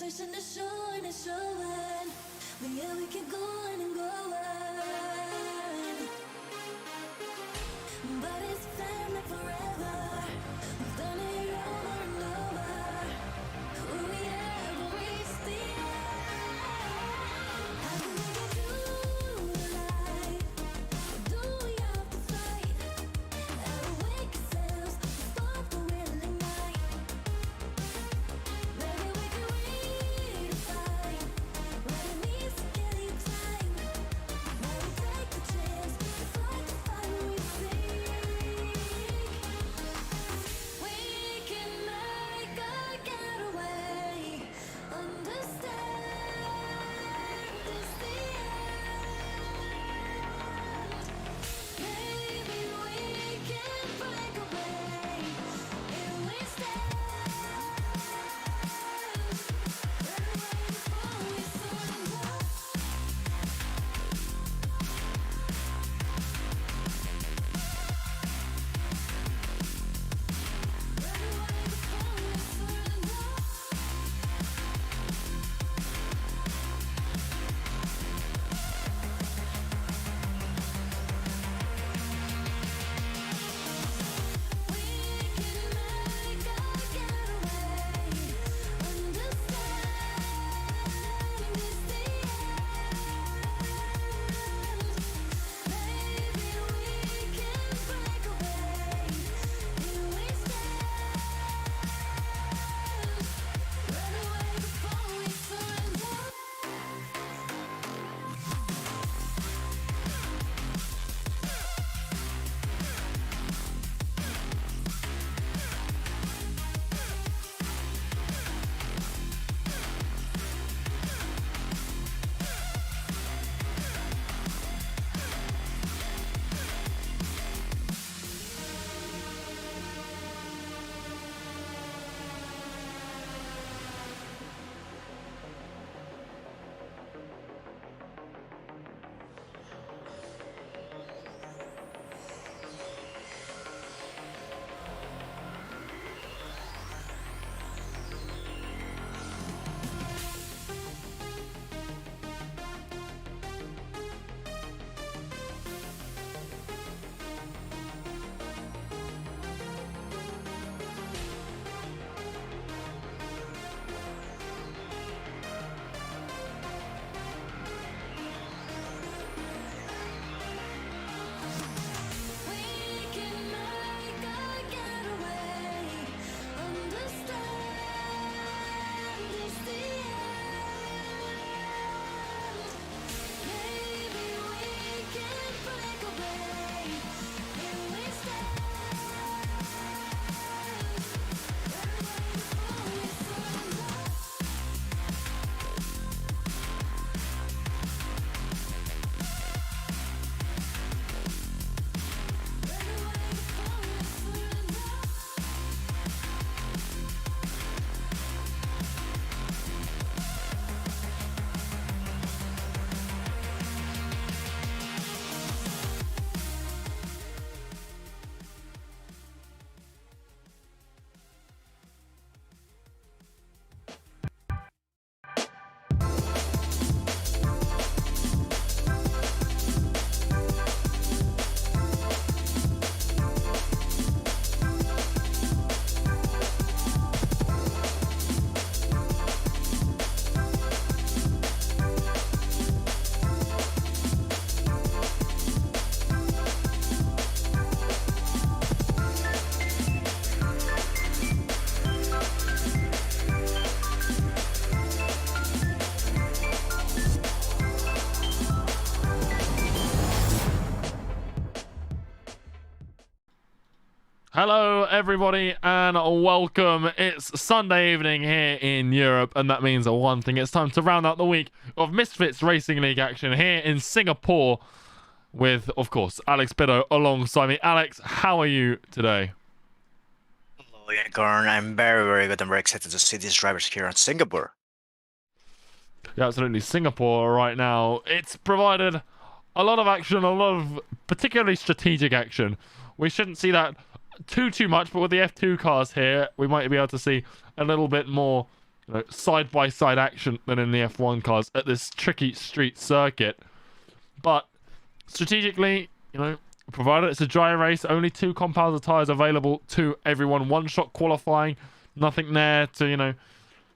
Inspiration is showing, it's showing. But yeah, we keep going and going. But it's family forever. We've done it over and over. Will we ever reach the end? How do we get through the night? Or do we have to fight? Outwake ourselves, spark the willing night. Maybe we can redefine what it means to get you time. Now we take the chance to fight the fight we seek. We can make a getaway. Understand is the end. Maybe we can break away. Here we stand. Run away before we surrender. Run away before we surrender. We can make a getaway. Understand is the end. Maybe we can break away. Here we stand. Run away before we surrender. We can make a getaway. Understand is the end. Maybe we can break away. Here we stand. Run away before we surrender. Run away before we surrender. Hello, everybody, and welcome. It's Sunday evening here in Europe, and that means one thing. It's time to round out the week of Misfits Racing League action here in Singapore with, of course, Alex Biddo alongside me. Alex, how are you today? Hello, Unicorn. I'm very, very good. I'm very excited to see these drivers here in Singapore. Yeah, absolutely. Singapore right now, it's provided a lot of action, a lot of particularly strategic action. We shouldn't see that too much, but with the F2 cars here, we might be able to see a little bit more side-by-side action than in the F1 cars at this tricky street circuit. But strategically, provided it's a dry race, only 2 compounds of tyres available to everyone. One-shot qualifying, nothing there to,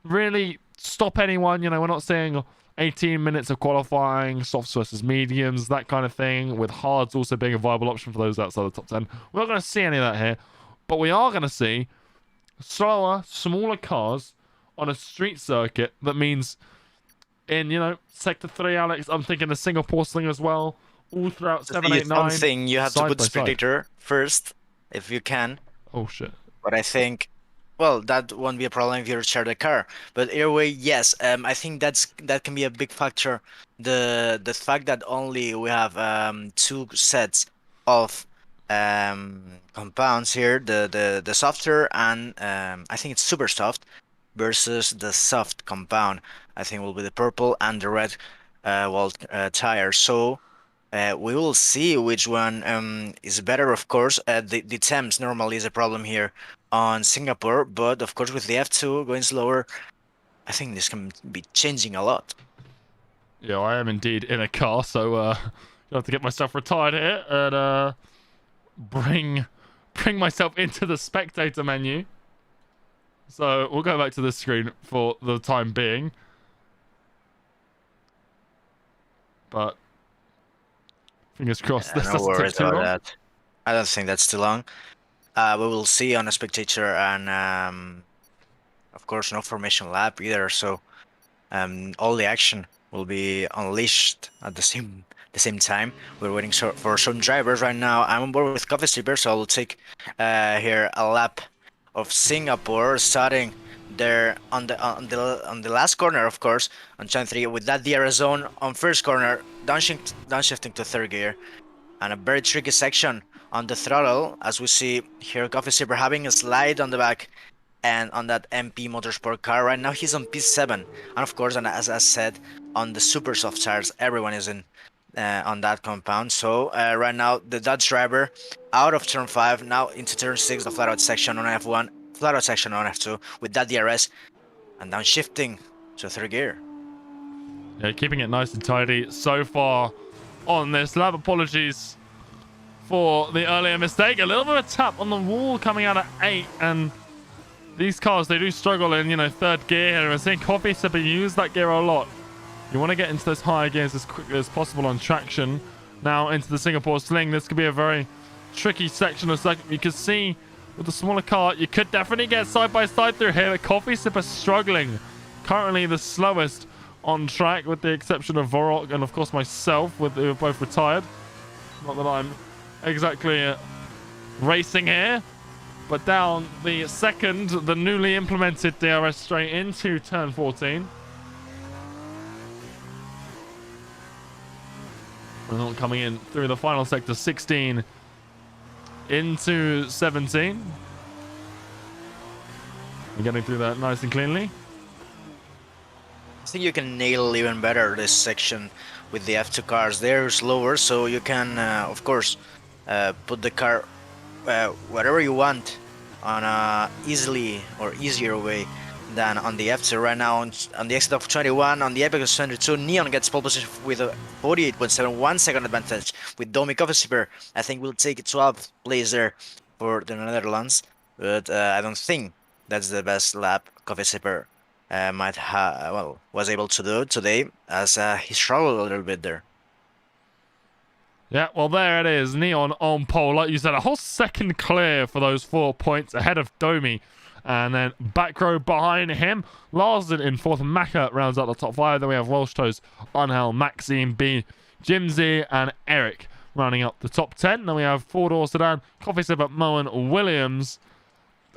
really stop anyone. We're not seeing 18 minutes of qualifying, softs versus mediums, that kind of thing, with hards also being a viable option for those outside the top 10. We're not going to see any of that here, but we are going to see slower, smaller cars on a street circuit. That means in, Sector 3, Alex, I'm thinking the Singapore Sling as well, all throughout 7, 8, 9. Something you have to put the spectator first, if you can. Oh, shit. But I think, well, that won't be a problem if you share the car. But either way, yes, I think that can be a big factor. The fact that only we have 2 sets of compounds here, the softer and I think it's super soft versus the soft compound. I think will be the purple and the red tire. So we will see which one is better. Of course, the temps normally is a problem here on Singapore, but of course with the F2 going slower, I think this can be changing a lot. Yeah, I am indeed in a car, so I have to get myself retired here and bring myself into the spectator menu. So we'll go back to this screen for the time being. But fingers crossed this doesn't take too long. That. I don't think that's too long. We will see on a spectator, and of course no formation lap either. So all the action will be unleashed at the same time. We're waiting for some drivers right now. I'm on board with Coffee Stripper, so I'll take here a lap of Singapore, starting there on the last corner, of course, on turn 3 with that DRS zone on first corner, downshifting to third gear, and a very tricky section on the throttle, as we see here Coffee Stripper having a slide on the back and on that MP Motorsport car. Right now he's on P7, and of course, and as I said, on the super soft tires, everyone is in on that compound. So right now the Dutch driver out of turn 5, now into turn 6, the flat out section on F1, flat out section on F2 with that DRS, and downshifting to third gear. Yeah, keeping it nice and tidy so far on this lap. Apologies for the earlier mistake. A little bit of a tap on the wall coming out at 8, and these cars, they do struggle in, third gear here. We're seeing Coffee Sipper use that gear a lot. You want to get into those higher gears as quickly as possible on traction. Now into the Singapore Sling. This could be a very tricky section of circuit. You can see with the smaller car, you could definitely get side by side through here. The Coffee Sipper struggling. Currently the slowest on track, with the exception of Vorok and of course myself, who are both retired. Not that I'm exactly racing here. But down the second, the newly implemented DRS straight into turn 14. And coming in through the final sector, 16 into 17. We're getting through that nice and cleanly. I think you can nail even better this section with the F2 cars. They're slower, so you can, of course, put the car wherever you want on a easier way than on the F2. Right now on the exit of 21, on the Apex 22, Neon gets pole position with a 48.71 second advantage. With Domi Coffee Stripper, I think we'll take 12th place there for the Netherlands, but I don't think that's the best lap Coffee Stripper was able to do today, as he struggled a little bit there. Yeah, well, there it is. Neon on pole. Like you said, a whole second clear for those 4 points ahead of Domi. And then back row behind him, Larsen in 4th. Maka rounds out the top 5. Then we have Welsh Toes, Angel, Maxime, B, Jimsy, and Eric rounding up the top 10. Then we have 4-door sedan, Coffee Sipper, Moen, Williams,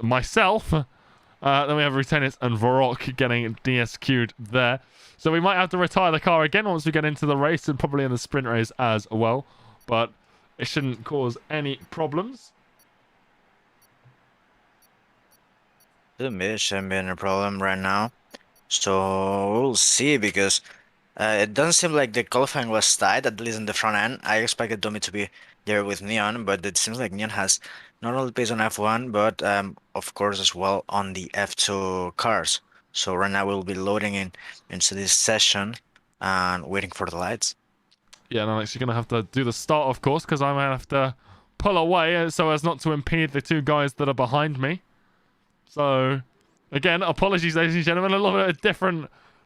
myself. Then we have Rutenis and Vorok getting DSQ'd there. So we might have to retire the car again once we get into the race, and probably in the sprint race as well. But it shouldn't cause any problems. The mid shouldn't be a problem right now. So we'll see, because it doesn't seem like the qualifying was tight, at least in the front end. I expected Domi to be there with Neon, but it seems like Neon has not only pace on F1, but of course as well on the F2 cars. So right now we'll be loading into this session and waiting for the lights. Yeah, and Alex, you're going to have to do the start, of course, because I might have to pull away so as not to impede the two guys that are behind me. So, again, apologies, ladies and gentlemen. A little bit of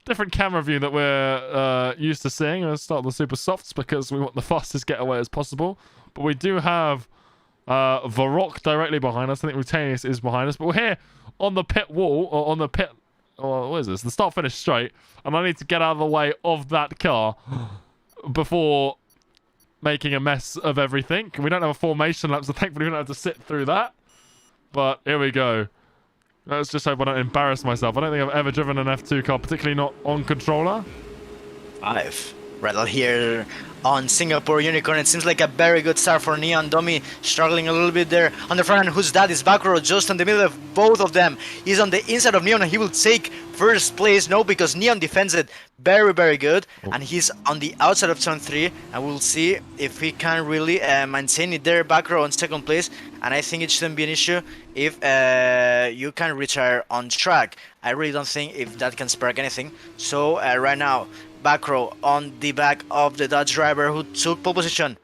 different camera view that we're used to seeing. Let's start the super softs because we want the fastest getaway as possible. But we do have Varrock directly behind us. I think Rutanius is behind us. But we're here on the pit wall, or on the pit... Oh, what is this? The start-finish straight. And I need to get out of the way of that car before making a mess of everything. We don't have a formation lap, so thankfully we don't have to sit through that. But here we go. Let's just hope I don't embarrass myself. I don't think I've ever driven an F2 car, particularly not on controller. 5. Rattle here on Singapore Unicorn. It seems like a very good start for Neon. Domi struggling a little bit there on the front end. Who's that? Is back row just in the middle of both of them. He's on the inside of Neon and he will take first place. No, because Neon defends it very, very good. And he's on the outside of turn 3. And we'll see if he can really maintain it there. Back row on second place. And I think it shouldn't be an issue if you can retire on track. I really don't think if that can spark anything. So right now, back row on the back of the Dutch driver who took pole position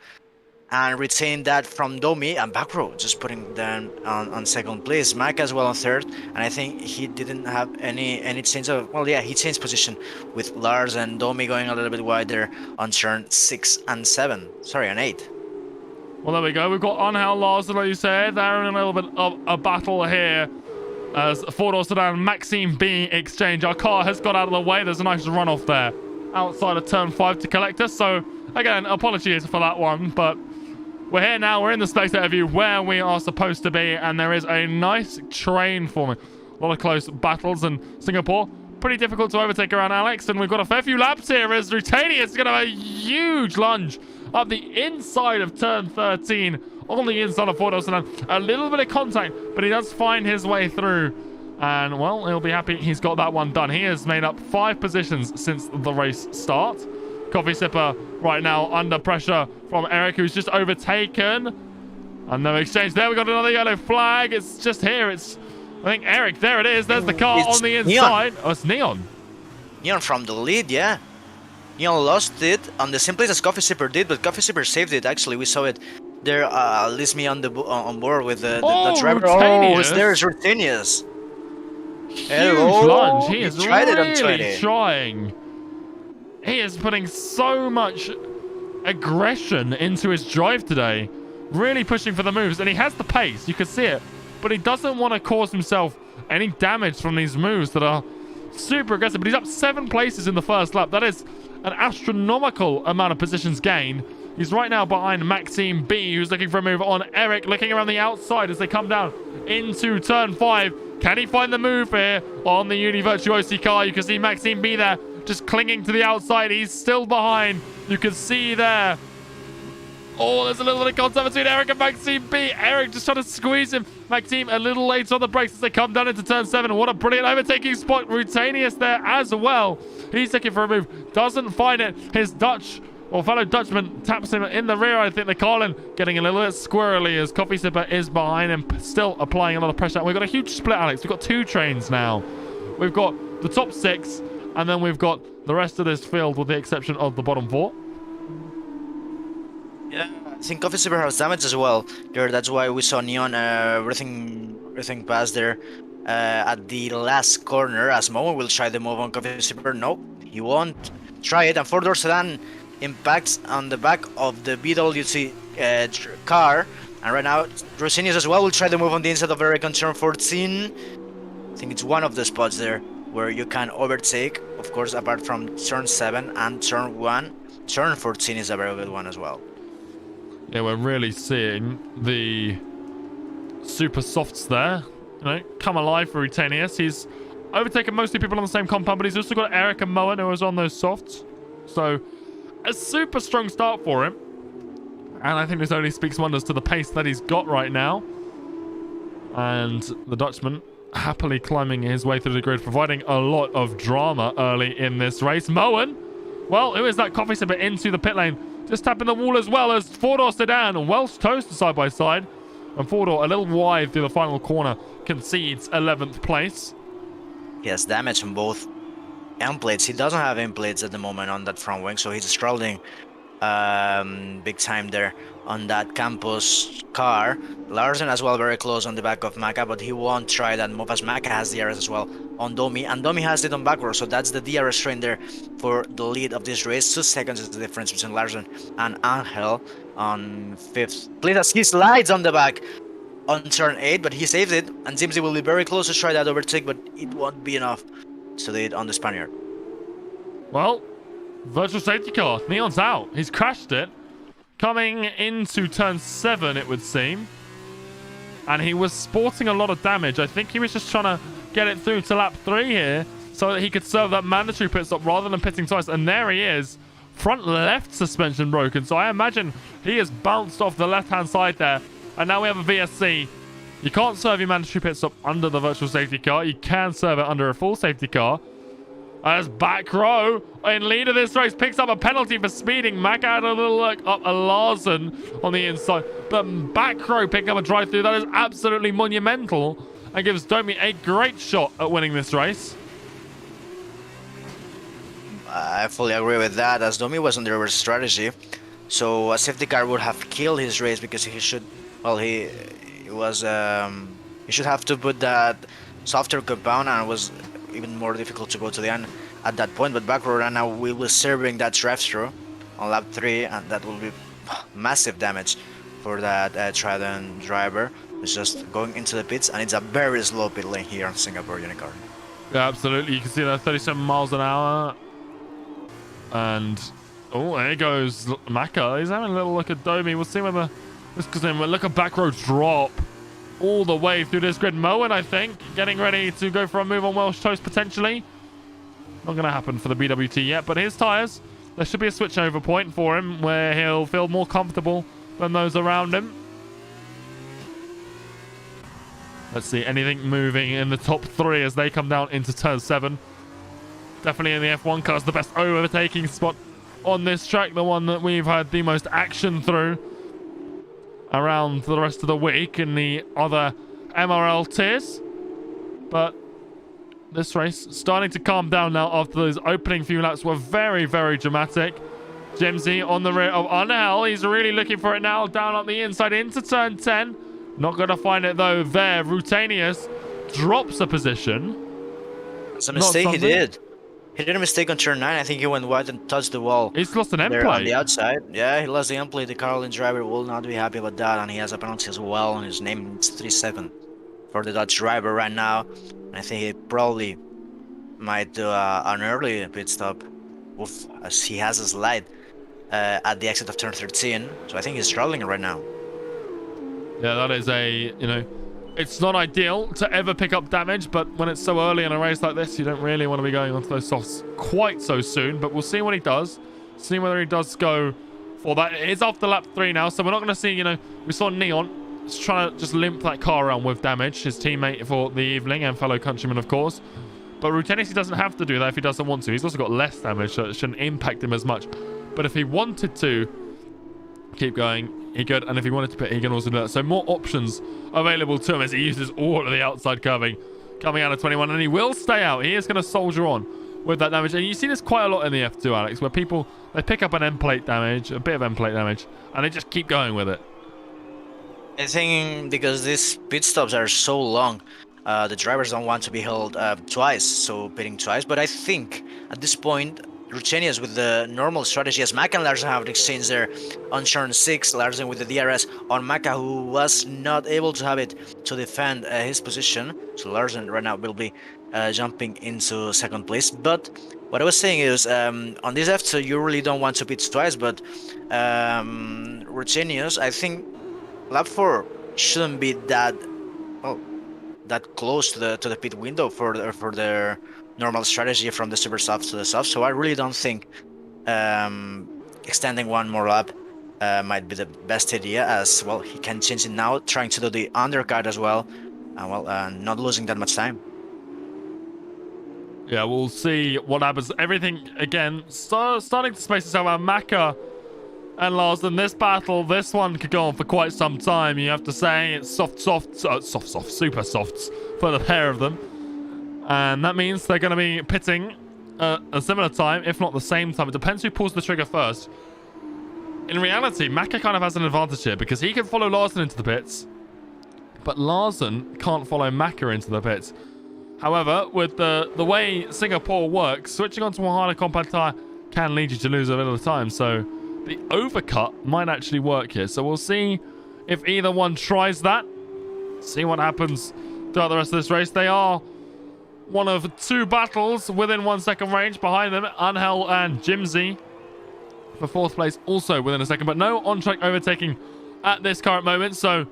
and retained that from Domi, and back row just putting them on second place. Mac as well on third, and I think he didn't have any change of, well, yeah, he changed position with Lars and Domi going a little bit wider on turn 6 and 7. Sorry, on 8. Well, there we go. We've got Angel Larsen, like you said. They're in a little bit of a battle here as four-door sedan Maxime B exchange. Our car has got out of the way. There's a nice runoff there outside of turn 5 to collect us. So, again, apologies for that one. But we're here now. We're in the spectator view where we are supposed to be. And there is a nice train forming. A lot of close battles in Singapore. Pretty difficult to overtake around Alex. And we've got a fair few laps here as Rutanius is going to have a huge lunge up the inside of turn 13. On the inside of four-door sedan. A little bit of contact, but he does find his way through. And, well, he'll be happy he's got that one done. He has made up 5 positions since the race start. Coffee Sipper right now under pressure from Eric, who's just overtaken. And no exchange there. We got another yellow flag. It's just here. It's, I think, Eric. There it is. There's the car on the inside. Neon. Oh, it's Neon. Neon from the lead, yeah. Neon lost it on the same place as Coffee Sipper did, but Coffee Sipper saved it. Actually, we saw it there. At least me on board with the driver. Rutanius. Oh, there's Rutanius. Huge lunge. He is really trying. He is putting so much aggression into his drive today. Really pushing for the moves. And he has the pace. You can see it. But he doesn't want to cause himself any damage from these moves that are super aggressive. But he's up 7 places in the first lap. That is an astronomical amount of positions gained. He's right now behind Maxime B, who's looking for a move on Eric, looking around the outside as they come down into turn 5. Can he find the move here on the Uni Virtuosi car? You can see Maxime B there, just clinging to the outside. He's still behind. You can see there. Oh, there's a little bit of contact between Eric and Maxime B. Eric just trying to squeeze him. Maxime a little late on the brakes as they come down into turn 7. What a brilliant overtaking spot. Rutanius there as well. He's looking for a move. Doesn't find it. His Dutch or fellow Dutchman taps him in the rear. I think the Carlin getting a little bit squirrely as Coffee Sipper is behind him, still applying a lot of pressure. We've got a huge split, Alex. We've got 2 trains now. We've got the top 6, and then we've got the rest of this field with the exception of the bottom 4. Yeah, I think Coffee Sipper has damage as well there. That's why we saw Neon everything pass there at the last corner. As Momo will try the move on Coffee Sipper. Nope, he won't try it. And four-door sedan impacts on the back of the BWC car. And right now, Rosinius as well will try the move on the inside of Eric on turn 14. I think it's one of the spots there where you can overtake, of course, apart from turn 7 and turn 1. Turn 14 is a very good one as well. Yeah, we're really seeing the super softs there, you know, come alive for Rutanius. He's overtaken mostly people on the same compound, but he's also got Eric and Moen who was on those softs. So, a super strong start for him. And I think this only speaks wonders to the pace that he's got right now. And the Dutchman happily climbing his way through the grid, providing a lot of drama early in this race. Moen, well, who is that Coffee Sipper into the pit lane? Just tapping the wall as well as four-door sedan and Welsh toast side by side. And four-door a little wide through the final corner, concedes 11th place. He has damage on both end plates. He doesn't have end plates at the moment on that front wing, so he's struggling big time there on that campus car. Larsen as well very close on the back of Maka, but he won't try that move as Maka has DRS as well on Domi, and Domi has it on backward, so that's the DRS train there for the lead of this race. 2 seconds is the difference between Larsen and Angel on 5th place as he slides on the back on turn 8, but he saves it, and Zimzi will be very close to try that overtake, but it won't be enough to lead on the Spaniard. Well, virtual safety car. Neon's out. He's crashed it. Coming into turn 7, it would seem. And he was sporting a lot of damage. I think he was just trying to get it through to lap 3 here so that he could serve that mandatory pit stop rather than pitting twice. And there he is. Front left suspension broken. So I imagine he has bounced off the left-hand side there. And now we have a VSC. You can't serve your mandatory pit stop under the virtual safety car. You can serve it under a full safety car. As back row in lead of this race picks up a penalty for speeding. Mac had a little look up a Larsen on the inside. But back row picking up a drive through. That is absolutely monumental and gives Domi a great shot at winning this race. I fully agree with that, as Domi was on the reverse strategy. So a safety car would have killed his race because he should, well, he should have to put that softer compound, and it was even more difficult to go to the end at that point. But back row right now we will serving that drive through on lap 3, and that will be massive damage for that Trident driver. It's just going into the pits, and it's a very slow pit lane here on Singapore Unicorn. Yeah, absolutely. You can see that 37 miles an hour. And oh, there goes Maka. He's having a little look at Domi. We'll see whether this goes in. We'll look at back row drop all the way through this grid. Moen, I think, getting ready to go for a move on Welsh Toast potentially. Not going to happen for the BWT yet, but his tyres, there should be a switchover point for him where he'll feel more comfortable than those around him. Let's see, anything moving in the top 3 as they come down into turn 7. Definitely in the F1 cars, the best overtaking spot on this track, the one that we've had the most action through around the rest of the week in the other MRL tiers. But this race starting to calm down now after those opening few laps were very, very dramatic. Jimsy on the rear of Unhell. He's really looking for it now, down on the inside into turn 10. Not going to find it though there. Rutanius drops a position. It's a mistake he did. He did a mistake on turn 9. I think he went wide and touched the wall. He's lost an end there plate. On the outside. Yeah, he lost the end plate. The Carolyn driver will not be happy about that, and he has a penalty as well on his name. It's 3-7 for the Dutch driver right now. And I think he probably might do an early pit stop as he has a slide at the exit of turn 13. So I think he's struggling right now. Yeah, that is it's not ideal to ever pick up damage, but when it's so early in a race like this, you don't really want to be going onto those softs quite so soon. But we'll see what he does. See whether he does go for that. It is after lap 3 now, so we're not going to see, we saw Neon trying to just limp that car around with damage, his teammate for the evening and fellow countryman, of course. But Rutenis, he doesn't have to do that if he doesn't want to. He's also got less damage, so it shouldn't impact him as much. But if he wanted to keep going, he could, and if he wanted to pit, he can also do that. So more options available to him as he uses all of the outside curving coming out of 21, and he will stay out. He is going to soldier on with that damage, and you see this quite a lot in the F2, Alex, where people, they pick up an end plate damage, a bit of end plate damage, and they just keep going with it. I think because these pit stops are so long, the drivers don't want to be held twice, so pitting twice. But I think at this point, Rutenius with the normal strategy, as Mac and Larsen have exchanged there on turn 6, Larsen with the DRS on Maka, who was not able to have it to defend his position. So Larsen right now will be jumping into second place. But what I was saying is, on this F2, you really don't want to pit twice, but Rutenius, I think lap 4 shouldn't be that close to the pit window for their normal strategy from the super soft to the soft. So I really don't think extending one more lap might be the best idea, as well he can change it now, trying to do the undercut as well, and not losing that much time. Yeah, we'll see what happens. Everything again starting to space itself out. Maka and Larsen, this battle, this one could go on for quite some time, you have to say. It's super softs for the pair of them. And that means they're going to be pitting a similar time, if not the same time. It depends who pulls the trigger first. In reality, Maka kind of has an advantage here because he can follow Larsen into the pits, but Larsen can't follow Maka into the pits. However, with the way Singapore works, switching onto a harder compact tyre can lead you to lose a little of time. So the overcut might actually work here. So we'll see if either one tries that. See what happens throughout the rest of this race. They are one of two battles within 1 second range behind them. Angel and Jimsy for fourth place also within a second, but no on-track overtaking at this current moment. So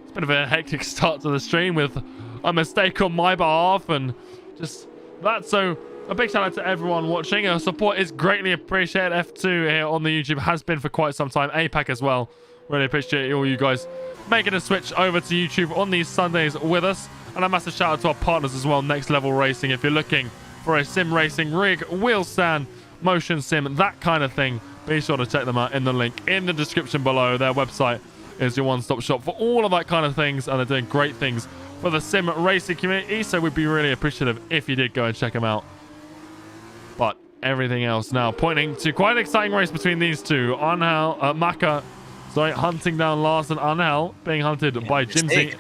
it's a bit of a hectic start to the stream with a mistake on my behalf and just that. So a big shout out to everyone watching. Your support is greatly appreciated. F2 here on the YouTube has been for quite some time. APAC as well. Really appreciate all you guys making a switch over to YouTube on these Sundays with us. And a massive shout out to our partners as well, Next Level Racing. If you're looking for a sim racing rig, wheel stand, motion sim, that kind of thing, be sure to check them out in the link in the description below. Their website is your one-stop shop for all of that kind of things, and they're doing great things for the sim racing community, so we'd be really appreciative if you did go and check them out. But everything else now pointing to quite an exciting race between these two. Maka, hunting down Larsen. Angel being hunted by Jimsy.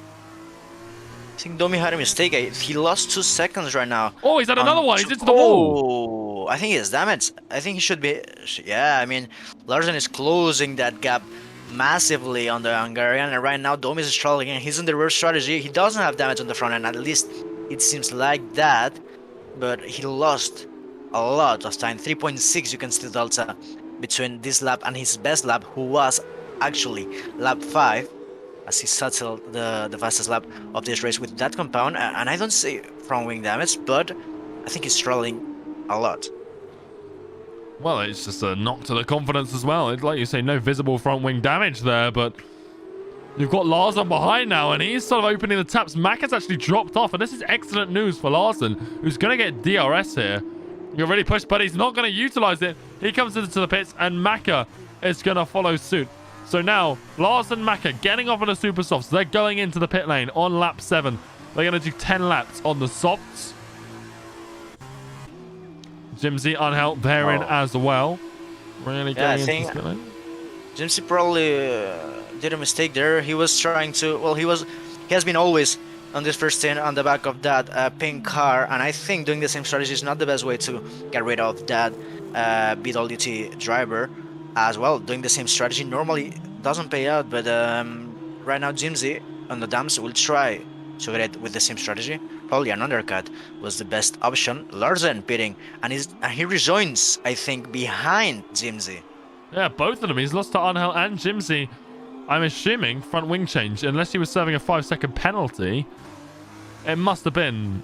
I think Domi had a mistake. He lost 2 seconds right now. Oh, he's had another one. He's into the wall. I think he has damage. I think he should be... Yeah, I mean, Larsen is closing that gap massively on the Hungarian, and right now Domi is struggling and he's in the reverse strategy. He doesn't have damage on the front end, at least it seems like that, but he lost a lot of time. 3.6 you can see the delta between this lap and his best lap, who was actually lap 5, as he settled the fastest lap of this race with that compound. And I don't see front wing damage, but I think he's struggling a lot. Well, it's just a knock to the confidence as well. It's like you say, no visible front wing damage there, but you've got Larsen behind now, and he's sort of opening the taps. Mac has actually dropped off, and this is excellent news for Larsen, who's going to get DRS here. You're really pushed, but he's not going to utilize it. He comes into the pits, and Maka is going to follow suit. So now, Larsen and Maka getting off on the super softs. They're going into the pit lane on lap 7. They're going to do 10 laps on the softs. Jimsy, Angel, they're in as well. Really going into this pit lane. Jimsy probably did a mistake there. He was trying to... Well, he has been always on this first stint on the back of that pink car, and I think doing the same strategy is not the best way to get rid of that BWT driver as well. Doing the same strategy normally doesn't pay out, but right now Jimsy on the dumps will try to get it with the same strategy. Probably an undercut was the best option. Larsen pitting, and he rejoins, I think, behind Jimsy. Yeah, both of them. He's lost to Angel and Jimsy. I'm assuming front wing change, unless he was serving a 5-second penalty. It must have been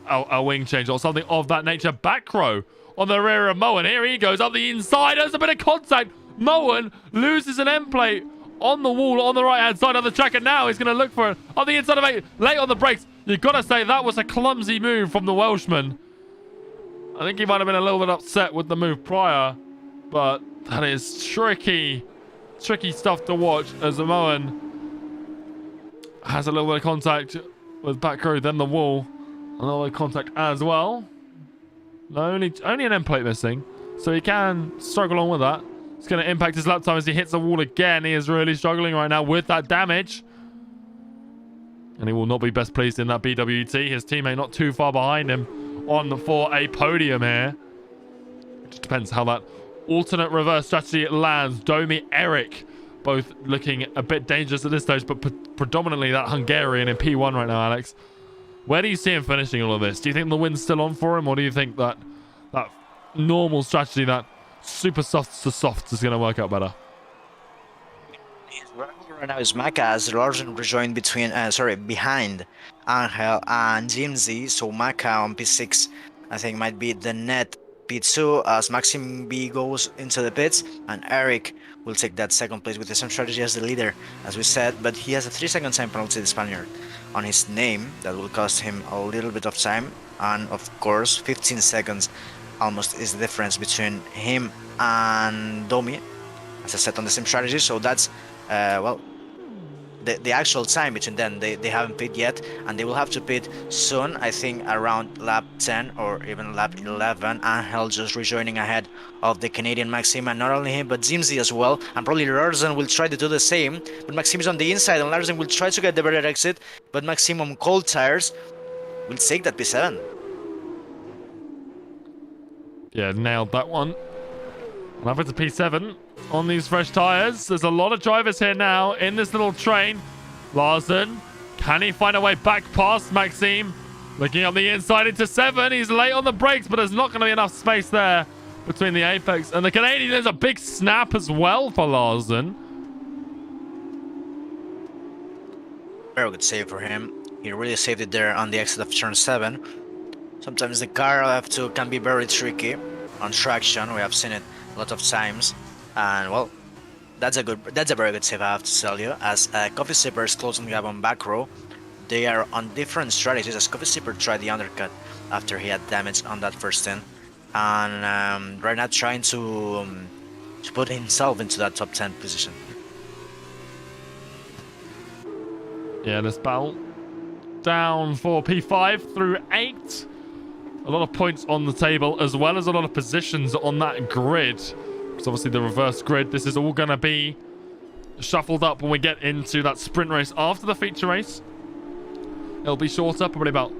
a wing change or something of that nature. Back row on the rear of Moen. Here he goes up the inside. There's a bit of contact. Moen loses an end plate on the wall on the right-hand side of the track, and now he's going to look for it on the inside of 8. Late on the brakes. You've got to say that was a clumsy move from the Welshman. I think he might have been a little bit upset with the move prior, but that is tricky stuff to watch as Moen has a little bit of contact with back row, then the wall. A little bit of contact as well. No, only an end plate missing, so he can struggle on with that. It's going to impact his lap time as he hits the wall again. He is really struggling right now with that damage. And he will not be best pleased in that BWT. His teammate not too far behind him for a podium here. It just depends how that alternate reverse strategy lands. Domi, Eric, both looking a bit dangerous at this stage, but predominantly that Hungarian in P1 right now, Alex. Where do you see him finishing all of this? Do you think the win's still on for him, or do you think that normal strategy, that super softs to softs, is going to work out better? Right now is Maka, as Larsen rejoined behind Angel and Jimsy. So Maka on P6, I think, might be the net P2 as Maxim B goes into the pits, and Eric will take that second place with the same strategy as the leader, as we said, but he has a 3-second time penalty, the Spaniard, on his name. That will cost him a little bit of time, and of course 15 seconds almost is the difference between him and Domi, as I said, on the same strategy. So that's well, the actual time between them. They haven't pit yet, and they will have to pit soon. I think around lap 10 or even lap 11. Angel just rejoining ahead of the Canadian Maxime, and not only him but Zimzi as well. And probably Larsen will try to do the same, but Maxime is on the inside, and Larsen will try to get the better exit. But Maxime on cold tires will take that P7. Yeah, nailed that one. And up into P7 on these fresh tyres. There's a lot of drivers here now in this little train. Larsen, can he find a way back past Maxime? Looking up the inside into 7. He's late on the brakes, but there's not going to be enough space there between the Apex and the Canadian. There's a big snap as well for Larsen. Very good save for him. He really saved it there on the exit of turn 7. Sometimes the car F2 can be very tricky on traction. We have seen it a lot of times, and well, that's a very good save, I have to tell you. As Coffee Sipper is closing the gap on back row, they are on different strategies. As Coffee Sipper tried the undercut after he had damage on that first stint, and right now trying to put himself into that top 10 position. Yeah, this battle down for P5 through 8. A lot of points on the table, as well as a lot of positions on that grid. Because obviously the reverse grid, this is all going to be shuffled up when we get into that sprint race after the feature race. It'll be shorter, probably about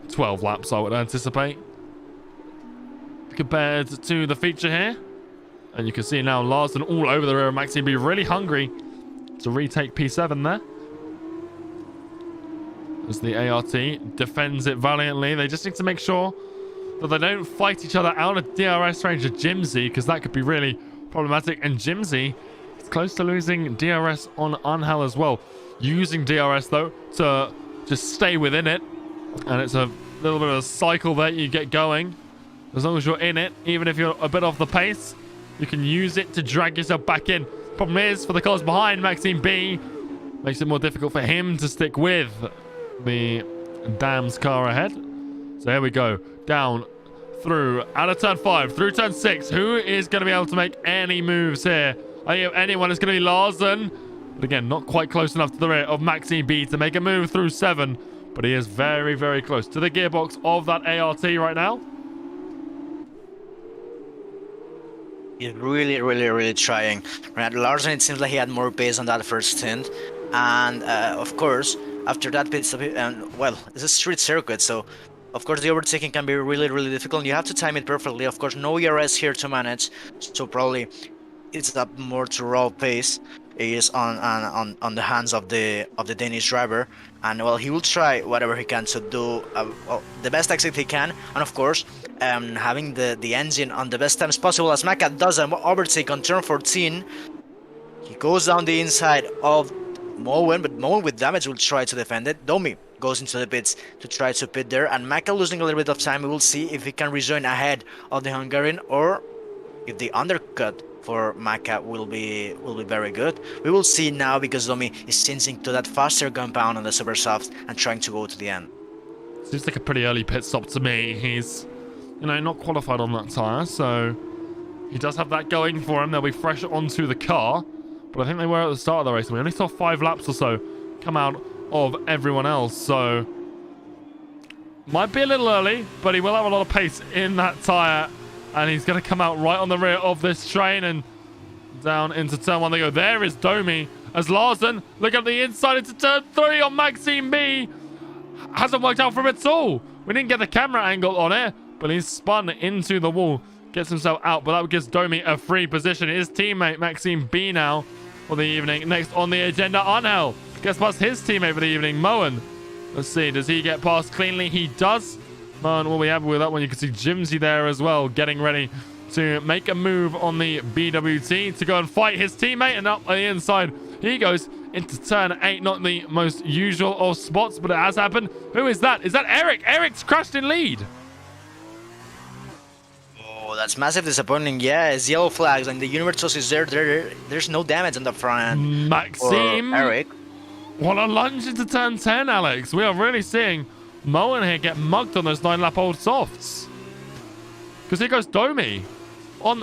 12 laps, I would anticipate, compared to the feature here. And you can see now Larsen all over the rear of Maxime be really hungry to retake P7 there. As the ART defends it valiantly. They just need to make sure that they don't fight each other out of DRS range of Jimsy, because that could be really problematic. And Jimsy is close to losing DRS on Angel as well. Using DRS, though, to just stay within it. And it's a little bit of a cycle that you get going. As long as you're in it, even if you're a bit off the pace, you can use it to drag yourself back in. Problem is, for the cars behind, Maxime B makes it more difficult for him to stick with the Dam's car ahead. So here we go. Down through, out of turn 5, through turn 6. Who is going to be able to make any moves here? I think if anyone, is going to be Larsen. But again, not quite close enough to the rear of Maxime B to make a move through 7. But he is very, very close to the gearbox of that ART right now. He's really trying. Right, Larsen, it seems like he had more pace on that first stint. And of course, after that pit stop, and well, it's a street circuit, so of course the overtaking can be really difficult. You have to time it perfectly. Of course, no ERS here to manage, so probably it's a more to raw pace is on the hands of the Danish driver. And well, he will try whatever he can to do well, the best exit he can, and of course having the engine on the best times possible. As Maka does an overtake on turn 14, he goes down the inside of Moen, but Moen with damage will try to defend it. Domi goes into the pits to try to pit there, and Maka losing a little bit of time. We will see if he can rejoin ahead of the Hungarian, or if the undercut for Maka will be very good. We will see now, because Domi is changing to that faster compound on the super soft and trying to go to the end. Seems like a pretty early pit stop to me. He's, not qualified on that tire, so he does have that going for him. They'll be fresh onto the car. But I think they were at the start of the race, and we only saw 5 laps or so come out of everyone else. So might be a little early, but he will have a lot of pace in that tyre. And he's going to come out right on the rear of this train and down into turn 1 they go. There is Domi as Larsen, look at the inside into turn 3 on Maxime B. Hasn't worked out for him at all. We didn't get the camera angle on it, but he's spun into the wall. Gets himself out, but that gives Domi a free position. His teammate Maxime B now for the evening. Next on the agenda, Angel gets past his teammate for the evening, Moen. Let's see, does he get past cleanly? He does. Moen will be happy with that one. You can see Jimsy there as well, getting ready to make a move on the BWT to go and fight his teammate. And up on the inside, he goes into turn 8. Not the most usual of spots, but it has happened. Who is that? Is that Eric? Eric's crashed in lead. Oh, that's massive disappointing. Yeah, it's yellow flags, and the Universos is there. There's no damage on the front end. Maxime. Eric. What a lunge into turn 10, Alex. We are really seeing Moen here get mugged on those 9-lap-old softs. Because here goes Domi on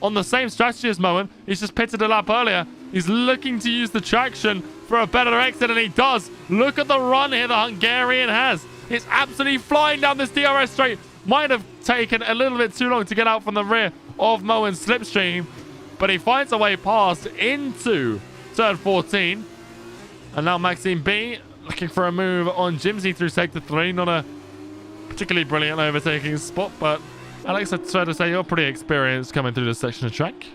the same strategy as Moen. He's just pitted a lap earlier, He's looking to use the traction for a better exit, and he does. Look at the run here the Hungarian has. It's absolutely flying down this DRS straight. Might have taken a little bit too long to get out from the rear of Moen's slipstream, but he finds a way past into turn 14. And now Maxime B looking for a move on Jimsy through sector 3. Not a particularly brilliant overtaking spot, but Alex, it's fair to say you're pretty experienced coming through this section of track.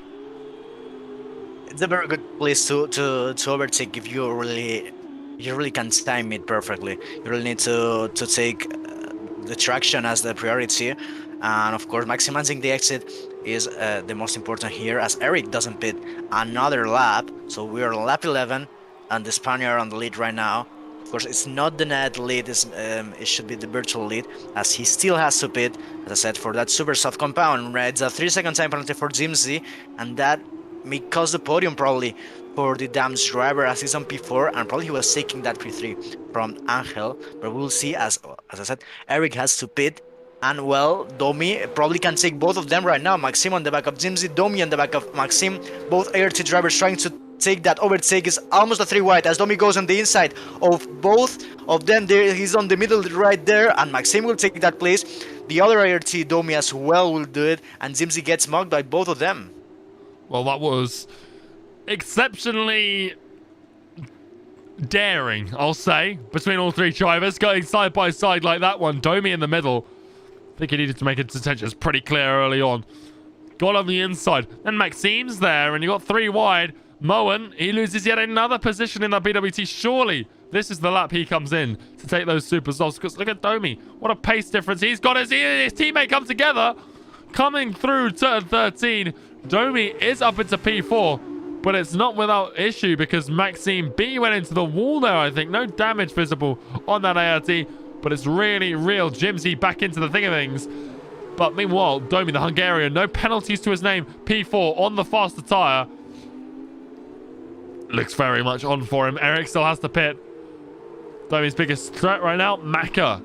It's a very good place to overtake if you really can time it perfectly. You really need to take the traction as the priority, and of course maximizing the exit is the most important here, as Eric doesn't pit another lap. So we are on lap 11 and the Spaniard on the lead right now. Of course, it's not the net lead, it should be the virtual lead, as he still has to pit, as I said, for that super soft compound. It's a 3-second time penalty for Jimsy, and that may cause the podium probably for the Dams driver, as he's on P4, and probably he was taking that P3 from Angel. But we'll see, as I said, Eric has to pit, and well, Domi probably can take both of them right now. Maxime on the back of Jimsy, Domi on the back of Maxime, both ART drivers trying to take that overtake. Is almost a 3 wide as Domi goes on the inside of both of them. There, he's on the middle right there, and Maxime will take that place. The other ART, Domi as well, will do it, and Jimsy gets mugged by both of them. Well, that was exceptionally daring, I'll say, between all three drivers going side by side like that one. Domi in the middle. I think he needed to make his intentions pretty clear early on. Got on the inside. Then Maxime's there, and you got 3 wide. Moen, he loses yet another position in that BWT. Surely this is the lap he comes in to take those super softs. Because look at Domi. What a pace difference he's got as he and his teammate come together. Coming through turn 13. Domi is up into P4, but it's not without issue because Maxime B went into the wall there, I think. No damage visible on that ART, but it's really real. Jimsy back into the thing of things. But meanwhile, Domi, the Hungarian, no penalties to his name. P4 on the faster tyre. Looks very much on for him. Eric still has to pit. Domi's biggest threat right now, Maka,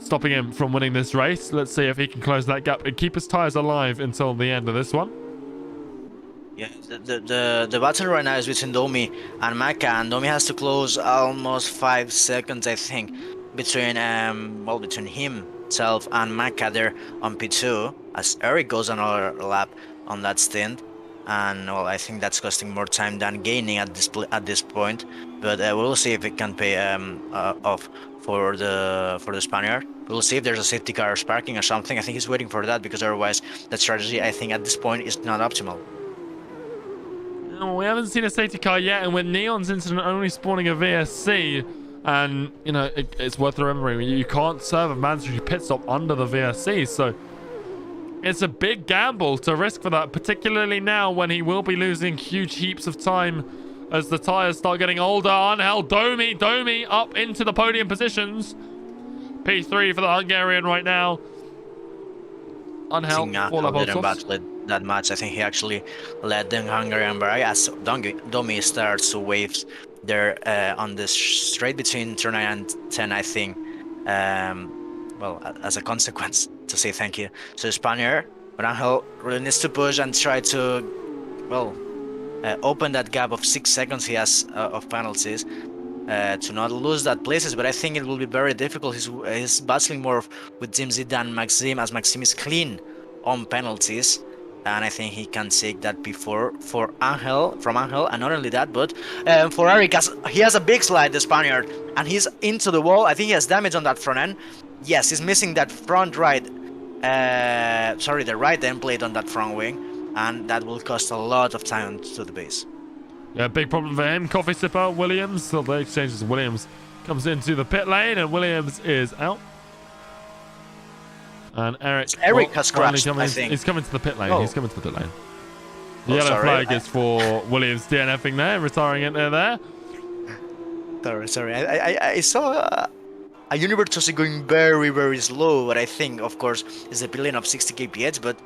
stopping him from winning this race. Let's see if he can close that gap and keep his tyres alive until the end of this one. Yeah, the battle right now is between Domi and Maka, and Domi has to close almost 5 seconds, I think, between between himself and Maka there on P2, as Eric goes another lap on that stint. And well, I think that's costing more time than gaining at this point. But we'll see if it can pay off for the Spaniard. We'll see if there's a safety car sparking or something. I think he's waiting for that, because otherwise that strategy, I think, at this point is not optimal. No, we haven't seen a safety car yet, and with Neon's incident only spawning a VSC, and you know it's worth remembering you can't serve a mandatory pit stop under the VSC, so it's a big gamble to risk for that, particularly now when he will be losing huge heaps of time as the tyres start getting older. Angel, Domi up into the podium positions. P3 for the Hungarian right now. Angel, didn't battle that much. I think he actually led the Hungarian by as Domi starts to wave there on the straight between turn 9 and 10, I think. Well, as a consequence, to say thank you to the Spaniard. But Angel really needs to push and try to, well, open that gap of 6 seconds he has of penalties to not lose that places. But I think it will be very difficult. He's battling more with Jimsy than Maxime, as Maxime is clean on penalties. And I think he can take that before from Angel, and not only that, but for Eric, as he has a big slide, the Spaniard, and he's into the wall. I think he has damage on that front end. Yes, he's missing that front right, the right end plate on that front wing, and that will cost a lot of time to the base. Yeah, big problem for him. Coffee sipper Williams, so the exchanges. Williams comes into the pit lane, and Williams is out. And Eric has crashed, I think. He's coming to the pit lane. Oh. He's coming to the pit lane. The yellow flag is for Williams DNFing there, retiring it there. Sorry. I saw a Universe going very, very slow, but I think, of course, it's a billion of 60 kph, but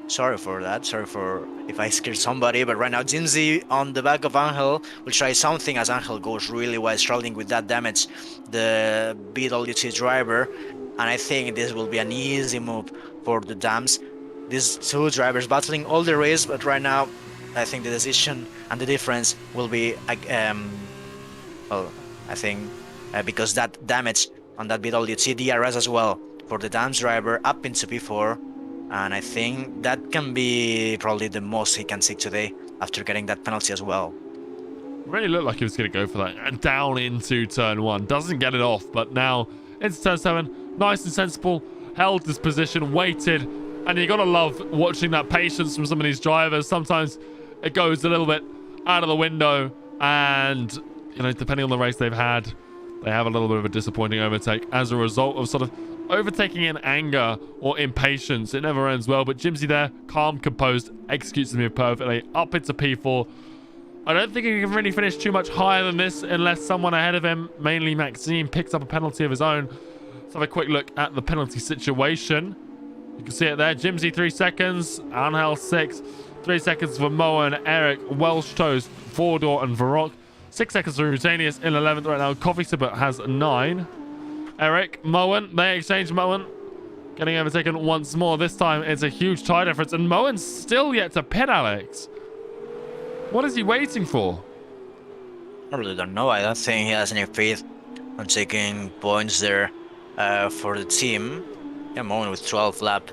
sorry for that. Sorry for if I scared somebody, but right now Jimsy on the back of Angel will try something, as Angel goes really wide, struggling with that damage, the BWT driver. And I think this will be an easy move for the Dams. These two drivers battling all the race, but right now I think the decision and the difference will be, well, I think because that damage on that BWT DRS as well for the Dams driver up into P4, and I think that can be probably the most he can seek today after getting that penalty as well. Really looked like he was going to go for that. And down into turn 1. Doesn't get it off, but now into turn 7. Nice and sensible. Held his position, waited. And you got to love watching that patience from some of these drivers. Sometimes it goes a little bit out of the window. And, you know, depending on the race they've had, they have a little bit of a disappointing overtake as a result of sort of overtaking in anger or impatience. It never ends well. But Jimsy there, calm, composed, executes the move perfectly. Up into P4. I don't think he can really finish too much higher than this unless someone ahead of him, mainly Maxime, picks up a penalty of his own. Let's have a quick look at the penalty situation. You can see it there. Jimsy 3 seconds. Angel 6. 3 seconds for Moen, Eric, Welsh Toast, Fordor and Varrock. 6 seconds for Rutanius in 11th right now. Coffee Sipper has 9. Eric, Moen, they exchange Moen. Getting overtaken once more. This time it's a huge tie difference. And Moen's still yet to pit, Alex. What is he waiting for? I really don't know. I don't think he has any faith on taking points there for the team. Yeah, Moen with 12 lap.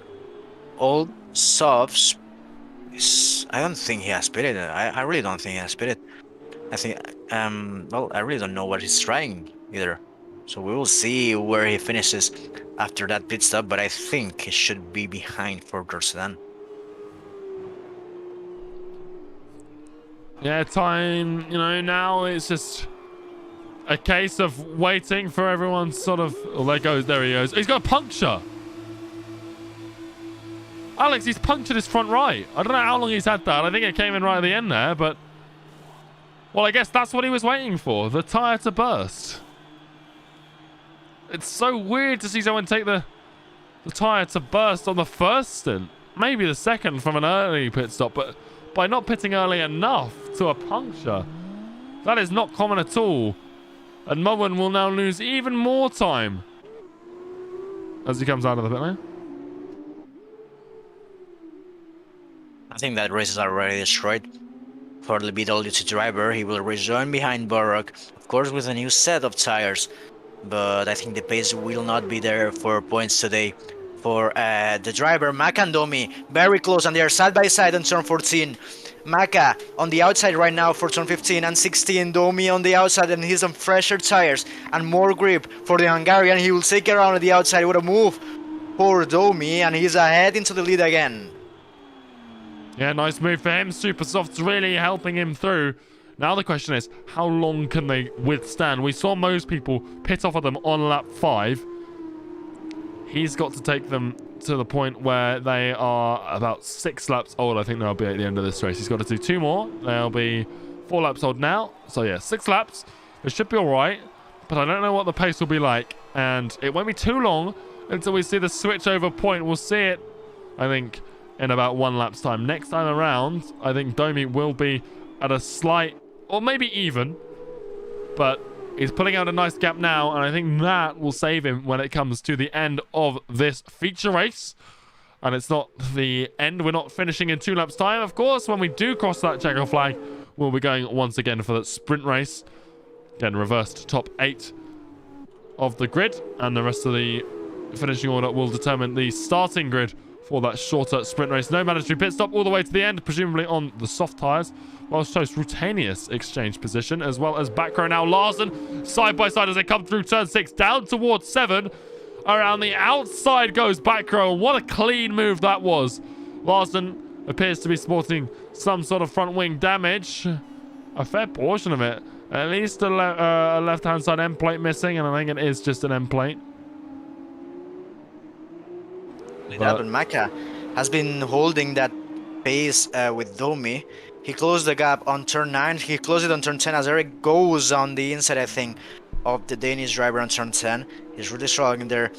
All softs. I don't think he has spirit. I really don't think he has spirit. I think, well, I really don't know what he's trying either. So we will see where he finishes after that pit stop, but I think he should be behind for Sedan. Yeah, time, you know, now it's just a case of waiting for everyone sort of... Oh, there he goes. He's got a puncture. Alex, he's punctured his front right. I don't know how long he's had that. I think it came in right at the end there, but... Well, I guess that's what he was waiting for. The tyre to burst. It's so weird to see someone take the tyre to burst on the first stint. Maybe the second from an early pit stop, but... by not pitting early enough to a puncture. That is not common at all. And Moen will now lose even more time as he comes out of the pit lane. I think that race is already destroyed for the BWT driver. He will rejoin behind Barrock, of course with a new set of tires. But I think the pace will not be there for points today. For the driver, Maka and Domi, very close, and they are side by side on turn 14. Maka on the outside right now for turn 15 and 16. Domi on the outside, and he's on fresher tires and more grip for the Hungarian. He will take it around on the outside with a move for Domi, and he's ahead into the lead again. Yeah, nice move for him. Supersoft's really helping him through. Now the question is, how long can they withstand? We saw most people pit off of them on lap 5. He's got to take them to the point where they are about 6 laps old. I think they'll be at the end of this race. He's got to do 2 more. They'll be 4 laps old now. So yeah, 6 laps. It should be all right. But I don't know what the pace will be like. And it won't be too long until we see the switch over point. We'll see it, I think, in about 1 lap's time. Next time around, I think Domi will be at a slight, or maybe even. But he's pulling out a nice gap now, and I think that will save him when it comes to the end of this feature race. And it's not the end. We're not finishing in 2 laps' time. Of course, when we do cross that checker flag, we'll be going once again for that sprint race. Again, reversed top 8 of the grid, and the rest of the finishing order will determine the starting grid for that shorter sprint race. No mandatory pit stop all the way to the end, presumably on the soft tyres. Whilst Toast Rutanius exchange position, as well as back row now. Larson side by side as they come through turn 6, down towards 7. Around the outside goes back row. What a clean move that was. Larson appears to be sporting some sort of front wing damage. A fair portion of it. At least a left-hand side end plate missing, and I think it is just an end plate. But Maka has been holding that pace with Domi. He closed the gap on turn 9. He closed it on turn 10 as Eric goes on the inside, I think, of the Danish driver on turn 10. He's really struggling there.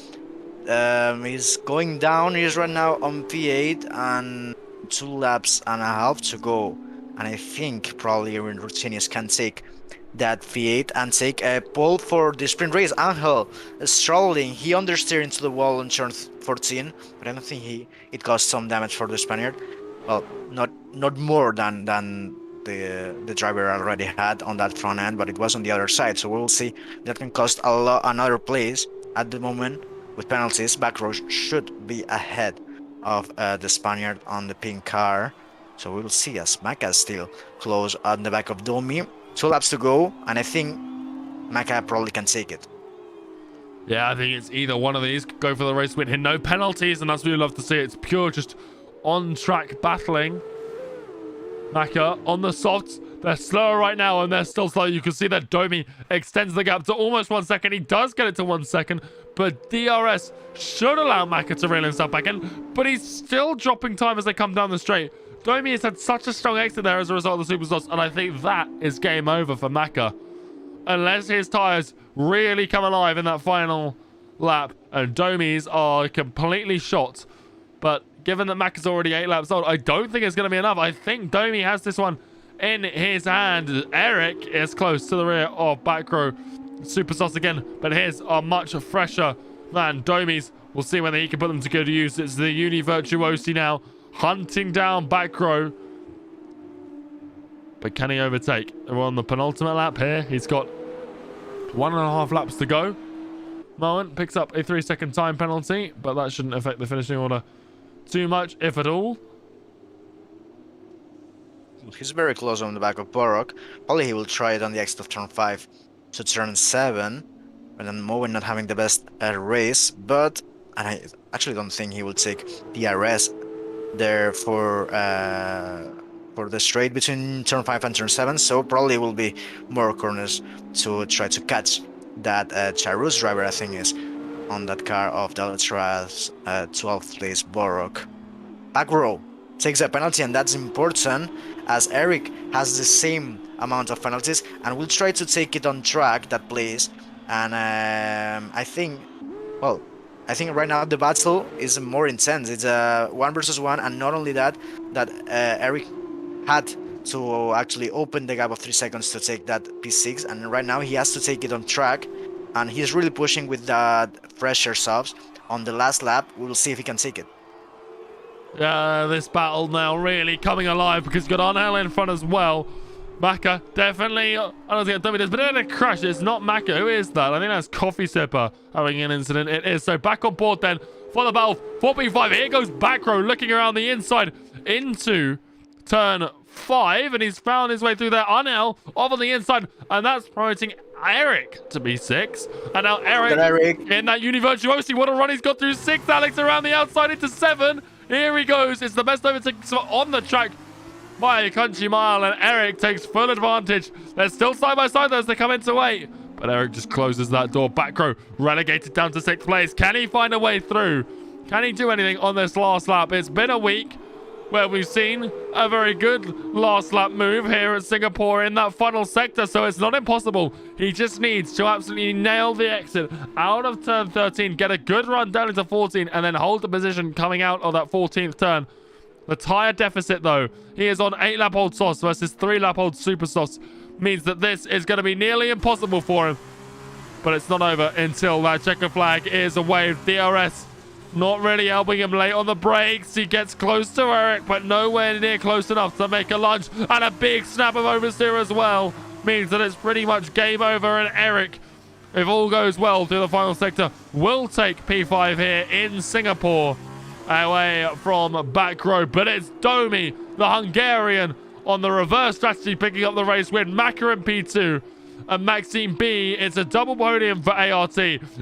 He's going down. He's right now on P8 and 2 laps and a half to go. And I think probably Rutanius can take that P8 and take a pole for the sprint race. Angel is struggling. He understeered into the wall on turn 14, but I don't think it caused some damage for the Spaniard. Well, not not more than the driver already had on that front end, but it was on the other side. So we will see. That can cost a lot another place at the moment with penalties. Backrow should be ahead of the Spaniard on the pink car. So we will see as Maka is still close on the back of Domi. 2 laps to go, and I think Maka probably can take it. Yeah, I think it's either one of these. Go for the race win here. No penalties, and that's what we love to see. It's pure just on-track battling. Maka on the softs. They're slower right now, and they're still slow. You can see that Domi extends the gap to almost 1 second. He does get it to 1 second, but DRS should allow Maka to reel himself back in, but he's still dropping time as they come down the straight. Domi has had such a strong exit there as a result of the Superstocks, and I think that is game over for Maka. Unless his tyres really come alive in that final lap, and Domi's are completely shot. But given that Maka's already 8 laps old, I don't think it's going to be enough. I think Domi has this one in his hand. Eric is close to the rear of Backrow Superstocks again, but his are much fresher than Domi's. We'll see whether he can put them to good use. It's the Uni Virtuosi now hunting down Backrow. But can he overtake? We're on the penultimate lap here. He's got 1.5 laps to go. Moen picks up a 3-second time penalty, but that shouldn't affect the finishing order too much, if at all. He's very close on the back of Borok. Probably he will try it on the exit of turn 5 to turn 7. And then Moen not having the best race, but and I actually don't think he will take DRS there for the straight between turn 5 and turn 7. So probably will be more corners to try to catch that Charus driver, I think, is on that car of Dalatra's 12th place Borok. Backrow takes a penalty, and that's important as Eric has the same amount of penalties and will try to take it on track, that place. And I think right now the battle is more intense. It's a 1 versus 1, and not only that Eric had to actually open the gap of 3 seconds to take that P6, and right now he has to take it on track, and he's really pushing with that fresher subs. On the last lap, we will see if he can take it. Yeah, this battle now really coming alive because you've got Arnell in front as well. Maka definitely, I don't think Domi does, but in a crash, it's not Maka. Who is that? I think that's Coffee Sipper having an incident. It is. So back on board then for the battle. 4P5. Here goes Backrow looking around the inside into turn 5, and he's found his way through there. Arnell off on the inside, and that's promoting Eric to be 6. And now Eric in that Uni Virtuosi. What a run he's got through 6. Alex around the outside into 7. Here he goes. It's the best overtake on the track by a country mile, and Eric takes full advantage. They're still side by side though as they come into 8. But Eric just closes that door. Backrow relegated down to 6th place. Can he find a way through? Can he do anything on this last lap? It's been a week where we've seen a very good last lap move here at Singapore in that final sector, so it's not impossible. He just needs to absolutely nail the exit out of turn 13, get a good run down into 14, and then hold the position coming out of that 14th turn. The tyre deficit, though, he is on 8-lap-old Sauce versus 3-lap-old Super Sauce, means that this is going to be nearly impossible for him. But it's not over until that checker flag is waved. DRS not really helping him late on the brakes. He gets close to Eric, but nowhere near close enough to make a lunge. And a big snap of oversteer as well means that it's pretty much game over. And Eric, if all goes well through the final sector, will take P5 here in Singapore away from Backrow. But it's Domi, the Hungarian, on the reverse strategy, picking up the race win. Maka in P2. And Maxime B, it's a double podium for ART.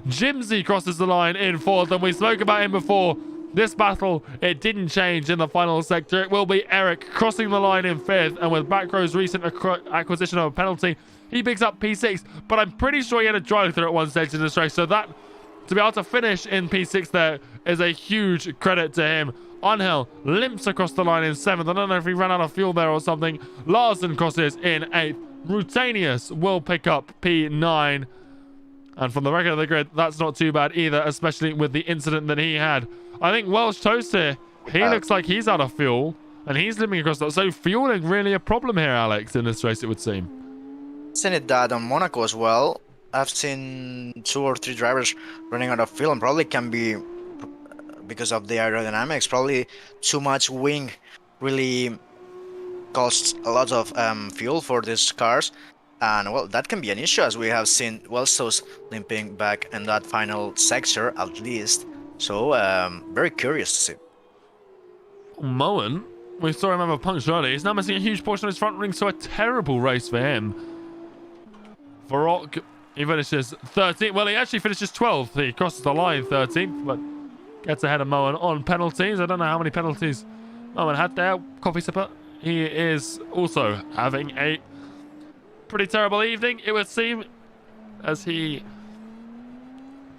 Jimsy crosses the line in 4th, and we spoke about him before. This battle, it didn't change in the final sector. It will be Eric crossing the line in 5th, and with Backrow's recent acquisition of a penalty, he picks up P6, but I'm pretty sure he had a drive-through at one stage in this race, so that, to be able to finish in P6 there, is a huge credit to him. Angel limps across the line in 7th. I don't know if he ran out of fuel there or something. Larson crosses in 8th. Rutanius will pick up P9. And from the record of the grid, that's not too bad either, especially with the incident that he had. I think Welsh Toast here, he looks like he's out of fuel, and he's limping across that. So fueling really a problem here, Alex, in this race, it would seem. I've seen it that on Monaco as well. I've seen 2 or 3 drivers running out of fuel, and probably can be because of the aerodynamics. Probably too much wing really costs a lot of fuel for these cars, and well, that can be an issue as we have seen Wellstows limping back in that final sector at least. So very curious to see. Moen, we saw him have a punch early. He's now missing a huge portion of his front ring, so a terrible race for him. Varrock, he finishes 13th. Well, he actually finishes 12th. He crosses the line 13th, but gets ahead of Moen on penalties. I don't know how many penalties Moen had there. Coffee sipper. He is also having a pretty terrible evening, it would seem, as he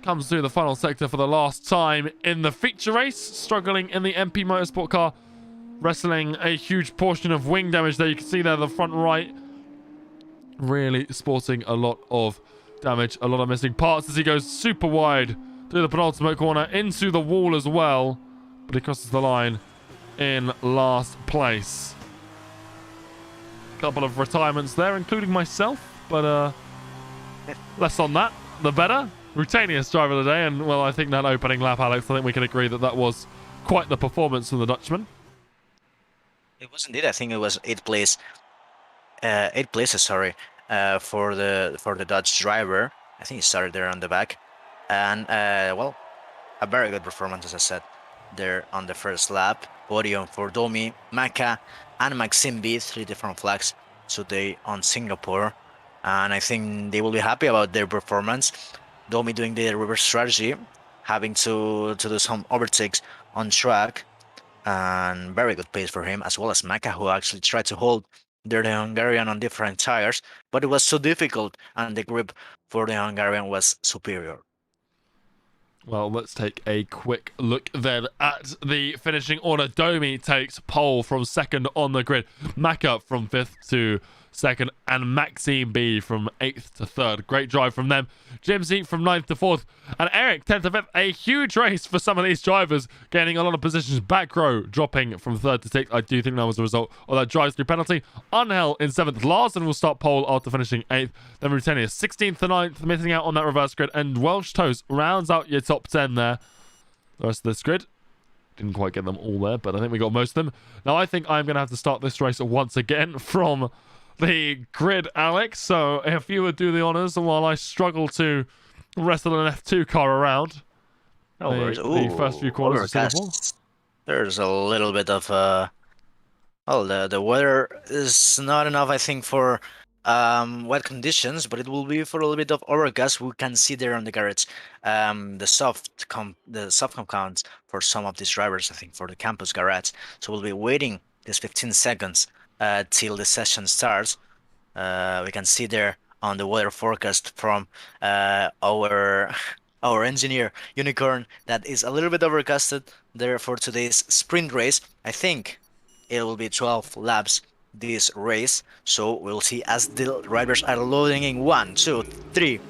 comes through the final sector for the last time in the feature race, struggling in the MP Motorsport car, wrestling a huge portion of wing damage there. You can see there the front right really sporting a lot of damage, a lot of missing parts as he goes super wide through the penultimate corner into the wall as well, but he crosses the line in last place. Couple of retirements there, including myself, but less on that, the better. Routinius driver of the day, and well, I think that opening lap, Alex, I think we can agree that that was quite the performance from the Dutchman. It was indeed. I think it was 8 places, sorry, for the Dutch driver. I think he started there on the back, and well, a very good performance, as I said, there on the first lap. Podium for Domi, Maka, and Maxime B, 3 different flags today on Singapore, and I think they will be happy about their performance. Domi doing the reverse strategy, having to do some overtakes on track, and very good pace for him, as well as Maka, who actually tried to hold the Hungarian on different tires, but it was so difficult, and the grip for the Hungarian was superior. Well, let's take a quick look then at the finishing order. Domi takes pole from second on the grid. Maka from 5th to 2nd, and Maxime B from 8th to 3rd. Great drive from them. Jimsy from 9th to 4th, and Eric 10th to 5th. A huge race for some of these drivers, gaining a lot of positions. Back row dropping from 3rd to 6th. I do think that was a result of that drive-through penalty. Unhell in 7th. Larson will start pole after finishing 8th. Then Routinius 16th to 9th, missing out on that reverse grid, and Welsh Toast rounds out your top 10 there. The rest of this grid, didn't quite get them all there, but I think we got most of them. Now I think I'm going to have to start this race once again from the grid, Alex. So if you would do the honours while I struggle to wrestle an F2 car around the first few corners of Singapore. There's a little bit of well, the weather is not enough, I think, for wet conditions, but it will be for a little bit of overcast. We can see there on the garage the soft compounds for some of these drivers, I think, for the campus garage. So we'll be waiting this 15 seconds till the session starts. We can see there on the weather forecast from our engineer Unicorn that is a little bit overcasted there for today's sprint race. I think it will be 12 laps this race, so we'll see as the riders are loading in 1, 2, 3,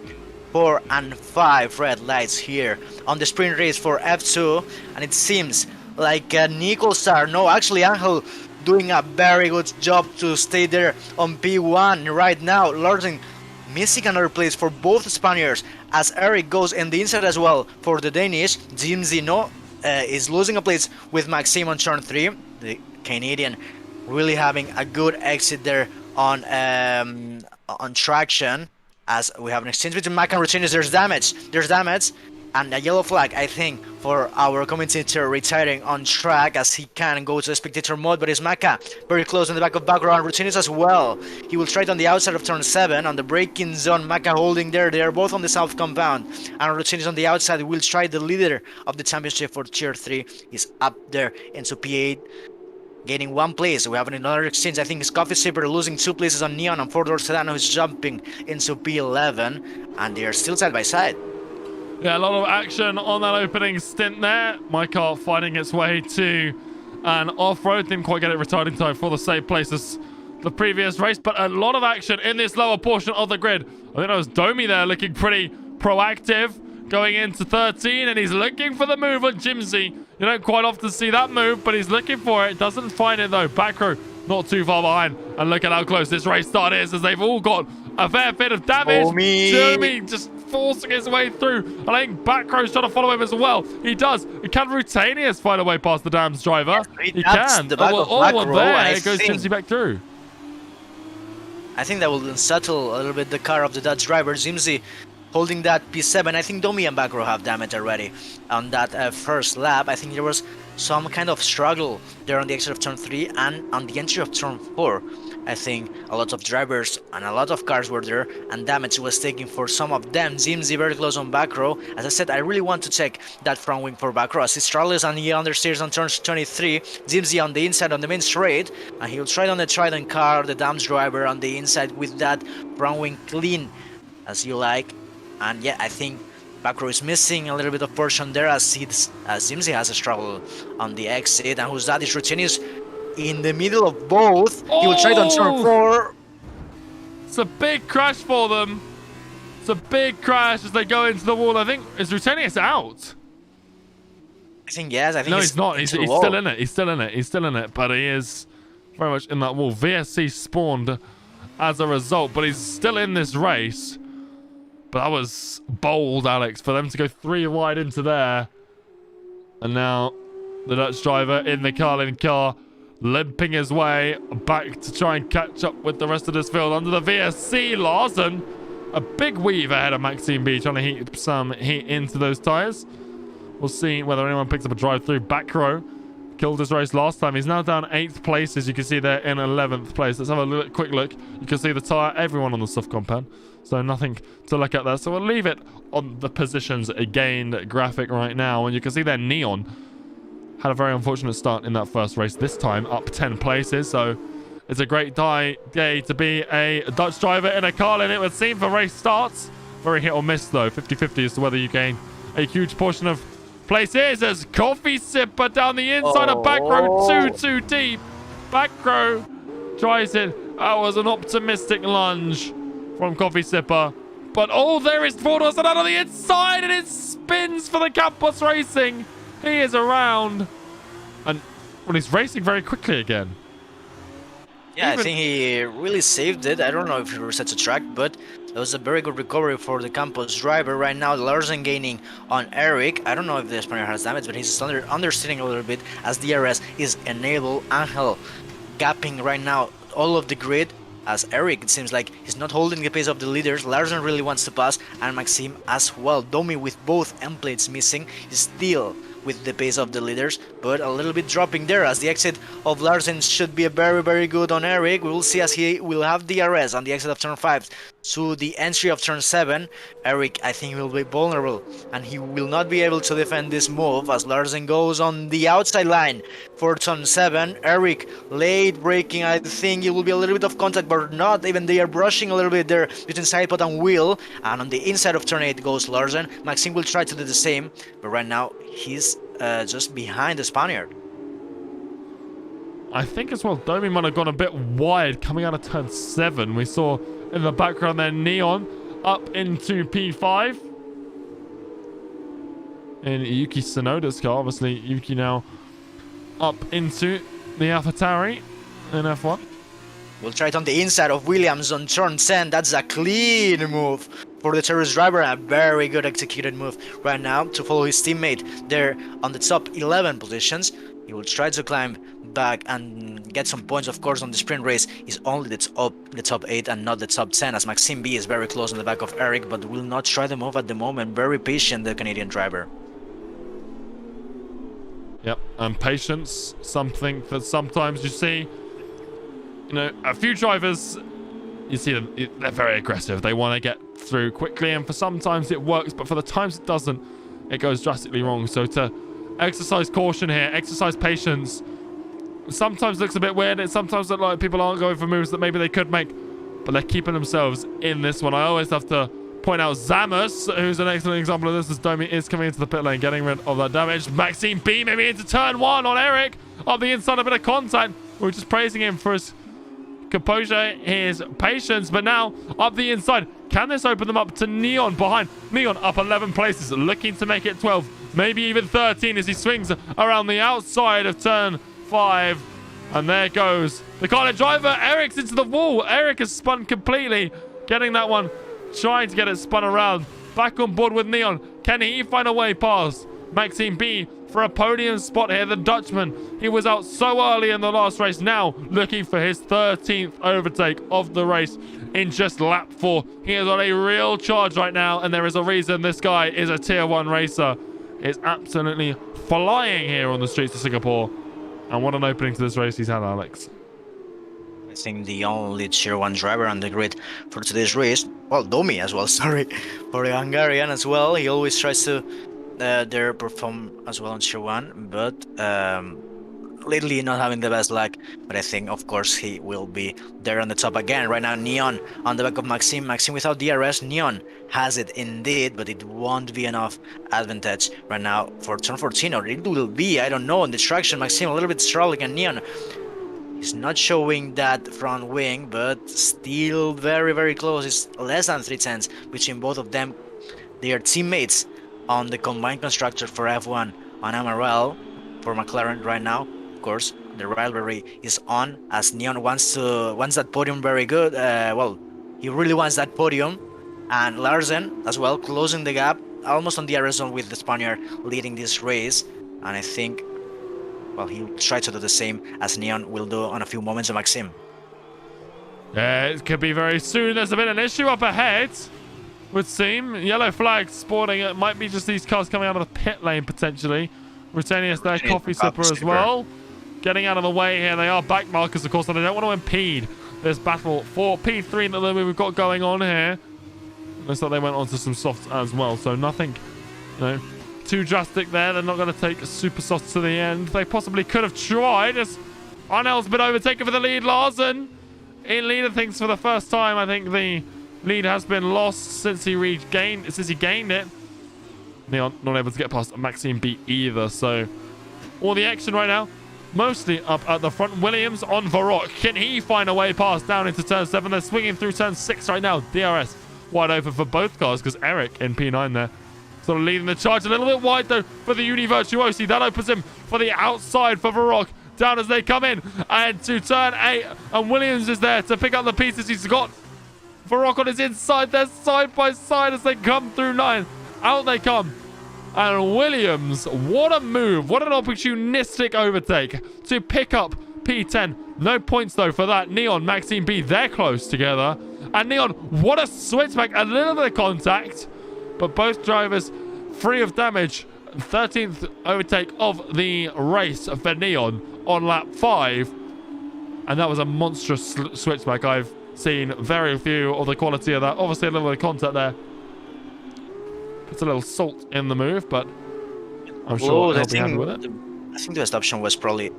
4, and 5 red lights here on the sprint race for F2, and it seems like Nico Star, no, actually Angel doing a very good job to stay there on P1 right now. Larson missing another place for both Spaniards, as Eric goes in the inside as well for the Danish. Jim Zino is losing a place with Maxime on turn 3. The Canadian really having a good exit there on traction, as we have an exchange between Mac and Routinius. There's damage, and a yellow flag, I think, for our commentator retiring on track, as he can go to the spectator mode, but it's Maka very close on the back of background. Routinius as well. He will try it on the outside of turn 7 on the braking zone. Maka holding there. They are both on the south compound, and Routinius on the outside will try the leader of the championship for tier 3. He's up there into P8, gaining 1 place. We have another exchange. I think it's Coffee Sipper losing 2 places on Neon, and 4-door Sedano is jumping into P11, and they are still side by side. Yeah, a lot of action on that opening stint there. My car fighting its way to an off-road. Didn't quite get it retired in time for the same place as the previous race, but a lot of action in this lower portion of the grid. I think that was Domi there looking pretty proactive going into 13, and he's looking for the move on Jimsy. You don't quite often see that move, but he's looking for it. Doesn't find it though. Back row not too far behind, and look at how close this race start is, as they've all got a fair bit of damage. Domi just forcing his way through. And I think Backro's trying to follow him as well. He does. Can Rutanius find a way past the Dams driver? Yes, he can. The back of Macro, there. It goes Jimsy back through. I think that will unsettle a little bit the car of the Dutch driver. Jimsy holding that P7. I think Domi and Bakro have damage already on that first lap. I think there was some kind of struggle there on the exit of turn 3 and on the entry of turn 4. I think a lot of drivers and a lot of cars were there, and damage was taken for some of them. Jimsy very close on back row. As I said, I really want to check that front wing for back row. As he struggles and he understeers on turn 23. Jimsy on the inside on the main straight, and he'll try on the Trident car, the Dams driver on the inside with that front wing clean as you like. And yeah, I think back row is missing a little bit of portion there as Jimsy has a struggle on the exit. And who's that? Is Rutenius in the middle of both. He will try it on turn 4. It's a big crash for them. It's a big crash as they go into the wall. I think, is Rutenius out? I think yes. I think no, he's not. He's still in it. He's still in it. He's still in it. But he is very much in that wall. VSC spawned as a result, but he's still in this race. But that was bold, Alex, for them to go 3 wide into there. And now the Dutch driver in the Carlin car, limping his way back to try and catch up with the rest of this field under the VSC. Larsen, a big weave ahead of Maxime B, trying to heat some heat into those tyres. We'll see whether anyone picks up a drive through. Back row killed his race last time. He's now down 8th place, as you can see there, in 11th place. Let's have a quick look. You can see the tyre, everyone on the soft compound. So nothing to look at there. So we'll leave it on the positions gained graphic right now. And you can see there Neon had a very unfortunate start in that first race. This time up 10 places. So it's a great day to be a Dutch driver in a Carlin, it would seem, for race starts. Very hit or miss though. 50-50 as to whether you gain a huge portion of places as Coffee Sipper down the inside of back row, too deep. Back row tries it. That was an optimistic lunge from Coffee Sipper. But there is Fordos and out on the inside, and it spins for the Campos Racing. He is around. And well, he's racing very quickly again. Yeah, I think he really saved it. I don't know if he resets a track, but it was a very good recovery for the Campos driver. Right now, Larsen gaining on Eric. I don't know if the Spaniard has damage, but he's understeering a little bit as DRS is enabled. Angel gapping right now all of the grid. As Eric, it seems like he's not holding the pace of the leaders. Larsen really wants to pass, and Maxime as well. Domi with both end plates missing is still with the pace of the leaders, but a little bit dropping there as the exit of Larsen should be very, very good on Eric. We will see as he will have DRS on the exit of turn 5 to the entry of turn 7. Eric, I think, will be vulnerable, and he will not be able to defend this move as Larsen goes on the outside line for turn 7. Eric late braking. I think it will be a little bit of contact, but not even. They are brushing a little bit there between sidepod and wheel, and on the inside of turn 8 goes Larsen. Maxime will try to do the same, but right now he's just behind the Spaniard. I think as well, Domi might have gone a bit wide coming out of turn 7. We saw in the background there Neon up into P5 in Yuki Tsunoda's car. Obviously, Yuki now up into the AlphaTauri in F1. We'll try it on the inside of Williams on turn 10. That's a clean move for the Terrace driver, and a very good executed move right now to follow his teammate there on the top 11 positions. He will try to climb back and get some points. Of course, on the sprint race is only the top 8 and not the top 10, as Maxime B is very close on the back of Eric, but will not try the move at the moment. Very patient, the Canadian driver. Yep, and patience, something that sometimes you see, you know, a few drivers, you see them, they're very aggressive. They want to get through quickly, and for sometimes it works, but for the times it doesn't, it goes drastically wrong. So to exercise caution here, exercise patience, sometimes looks a bit weird. It sometimes looks like people aren't going for moves that maybe they could make, but they're keeping themselves in this one. I always have to point out Zamus, who's an excellent example of this, as Domi is coming into the pit lane, getting rid of that damage. Maxime B maybe into turn 1 on Eric, on the inside, a bit of contact. We're just praising him for his composure, his patience, but now up the inside. Can this open them up to Neon behind? Neon up 11 places, looking to make it 12, maybe even 13 as he swings around the outside of turn 5. And there goes the Carlin driver. Eric's into the wall. Eric has spun completely, getting that one, trying to get it spun around. back on board with Neon. Can he find a way past Maxime B for a podium spot here? The Dutchman, he was out so early in the last race, now looking for his 13th overtake of the race in just lap 4. He is on a real charge right now, and there is a reason this guy is a tier 1 racer. It's absolutely flying here on the streets of Singapore. And what an opening to this race he's had, Alex. I think the only tier 1 driver on the grid for today's race, well, Domi as well, sorry, for the Hungarian as well. He always tries to there perform as well on tier 1, but lately not having the best luck. But I think, of course, he will be there on the top again. Right now, Neon on the back of Maxime. Maxime without DRS. Neon has it indeed, but it won't be enough advantage right now for turn 14, or it will be, I don't know, on distraction. Maxime a little bit struggling, and Neon is not showing that front wing, but still very, very close. It's less than 3/10 between both of them. They are teammates on the combined constructor for F1 on MRL for McLaren right now. Of course, the rivalry is on as Neon wants that podium very good. Well, he really wants that podium, and Larsen as well closing the gap almost on the DRS zone with the Spaniard leading this race. And I think, well, he'll try to do the same as Neon will do on a few moments of Maxime. Yeah, it could be very soon. There's a bit of an issue up ahead, would seem. Yellow flag sporting. It might be just these cars coming out of the pit lane potentially. Rutenius there, Coffee Sipper as well. Getting out of the way here. They are back markers, of course, and they don't want to impede this battle for P3 that we've got going on here. Looks like they went on to some softs as well, so nothing, you know, too drastic there. They're not going to take super softs to the end. They possibly could have tried, as Arnell's been overtaken for the lead. Larsen in lead of things for the first time. I think the lead has been lost since he gained it. Neon not able to get past Maxime B either, so all the action right now mostly up at the front. Williams on Varrock. Can he find a way past down into turn 7? They're swinging through turn 6 right now. DRS wide open for both cars because Eric in P9 there sort of leading the charge. A little bit wide though for the Uni Virtuosi. That opens him for the outside for Varrock. Down as they come in and to turn 8, and Williams is there to pick up the pieces. He's got Varrock on his inside. They're side by side as they come through 9. Out they come. And Williams, what a move. What an opportunistic overtake to pick up P10. No points, though, for that. Neon, Maxime B, they're close together. And Neon, what a switchback. A little bit of contact. But both drivers free of damage. 13th overtake of the race for Neon on lap 5. And that was a monstrous switchback. I've seen very few of the quality of that. Obviously, a little bit of contact there. Puts a little salt in the move, but I'm sure he'll be happy with it. I think the best option was probably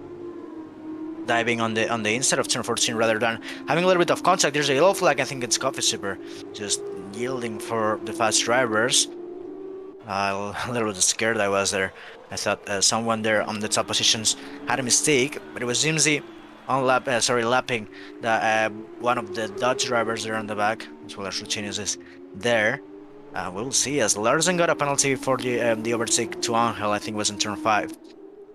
diving on the inside of turn 14 rather than having a little bit of contact. There's a yellow flag. I think it's Coffee Super just yielding for the fast drivers. A little bit scared I was there. I thought someone there on the top positions had a mistake, but it was Zimzi on lapping the one of the Dutch drivers there on the back, as well as Rutenius is there. We'll see, as Larsen got a penalty for the overtake to Angel. I think was in turn 5,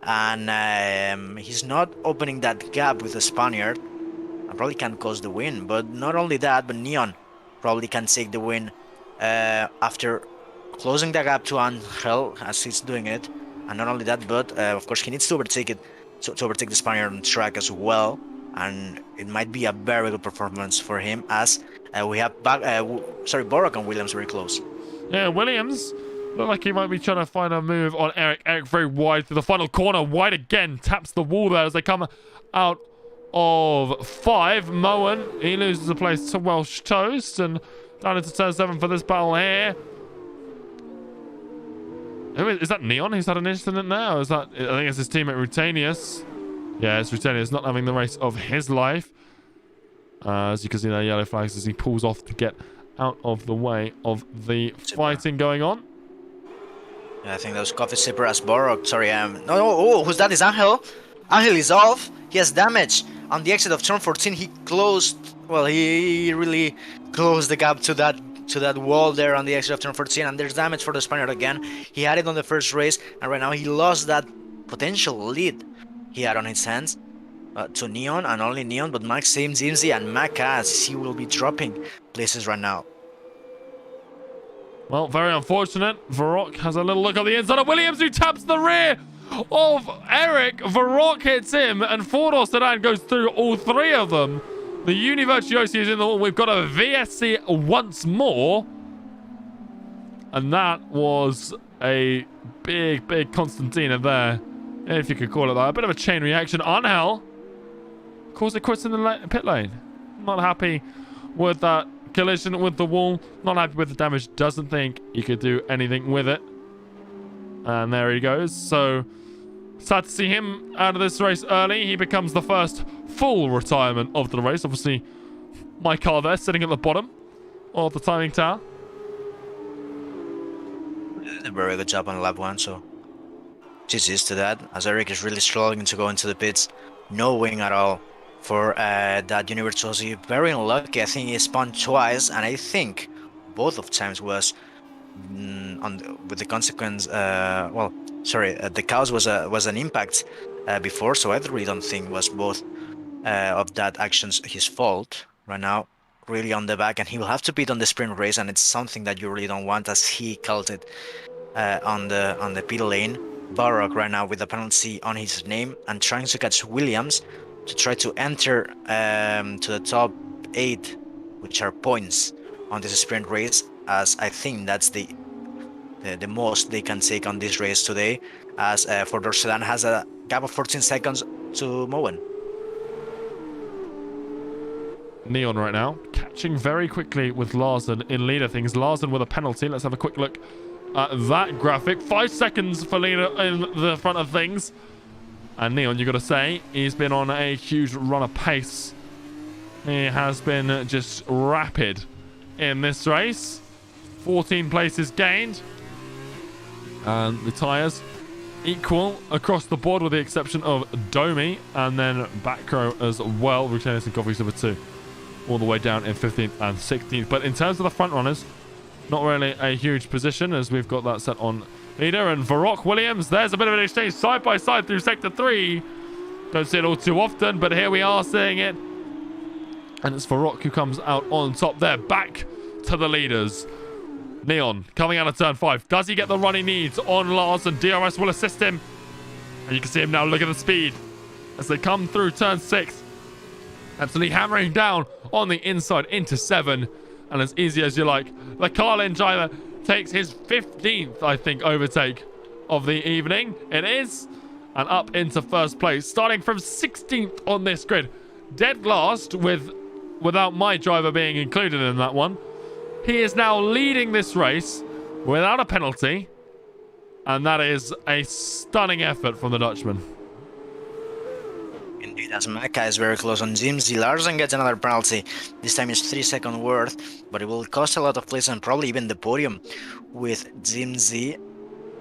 and he's not opening that gap with the Spaniard. And probably can cause the win, but not only that, but Neon probably can take the win after closing the gap to Angel as he's doing it. And not only that, but of course he needs to overtake it to overtake the Spaniard on track as well. And it might be a very good performance for him as we have Borak and Williams very close. Yeah, Williams looked like he might be trying to find a move on Eric. Eric very wide through the final corner. Wide again. Taps the wall there as they come out of 5. Moen, he loses the place to Welsh Toast. And down into turn 7 for this battle here. Is that Neon who's had an incident now? Is that, I think it's his teammate Rutenius. Yeah, it's Rutenius not having the race of his life. As you can see there, yellow flags as he pulls off to get out of the way of the fighting going on. Yeah, I think that was Coffee Sipper as Borok. Sorry, no, who's that? Is Angel? Angel is off. He has damage on the exit of turn 14. He closed. Well, he really closed the gap to that wall there on the exit of turn 14, and there's damage for the Spaniard again. He had it on the first race, and right now he lost that potential lead he had on his hands. To Neon, and only Neon, but Maxime, Zimzi, and Macaz, he will be dropping places right now. Well, very unfortunate. Varrock has a little look on the inside of Williams, who taps the rear of Eric. Varrock hits him, and Fordor Sedan goes through all three of them. The Uni Virtuosi is in the wall. We've got a VSC once more. And that was a big Constantina there, if you could call it that. A bit of a chain reaction. Angel calls it quits in the pit lane. Not happy with that collision with the wall. Not happy with the damage. Doesn't think he could do anything with it. And there he goes. So sad to see him out of this race early. He becomes the first full retirement of the race. Obviously, my car there sitting at the bottom of the timing tower. Did a very good job on lap 1, so she's used to that. As Eric is really struggling to go into the pits. No wing at all for that Universosi. Very unlucky. I think he spun twice, and I think both of times was with the consequence. The cause was an impact before, so I really don't think was both of that actions his fault. Right now, really on the back, and he will have to beat on the sprint race, and it's something that you really don't want, as he called it on the pit lane. Barrock right now with a penalty on his name and trying to catch Williams to try to enter to the top 8, which are points on this sprint race, as I think that's the most they can take on this race today, as Ford Sedan has a gap of 14 seconds to Moen. Neon right now catching very quickly with Larsen in leader things. Larsen with a penalty. Let's have a quick look at that graphic. 5 seconds for leader in the front of things. And Neon, you got to say, he's been on a huge run of pace. He has been just rapid in this race. 14 places gained. And the tyres equal across the board with the exception of Domi. And then Backrow as well. Rutanis and Coffee number 2. All the way down in 15th and 16th. But in terms of the front runners, not really a huge position, as we've got that set on leader. And Varrock Williams, there's a bit of an exchange side by side through sector 3. Don't see it all too often, but here we are seeing it. And it's Varrock who comes out on top there. Back to the leaders. Neon coming out of turn 5. Does he get the run he needs on Larsen? DRS will assist him. And you can see him now. Look at the speed as they come through turn 6. Absolutely hammering down on the inside into 7. And as easy as you like, the Carlin driver takes his 15th, I think, overtake of the evening. It is. And up into first place, starting from 16th on this grid. Dead last without my driver being included in that one. He is now leading this race without a penalty. And that is a stunning effort from the Dutchman. Indeed, as Maka is very close on Jimsy. Larsen gets another penalty. This time it's 3 seconds worth, but it will cost a lot of places and probably even the podium with Jimsy,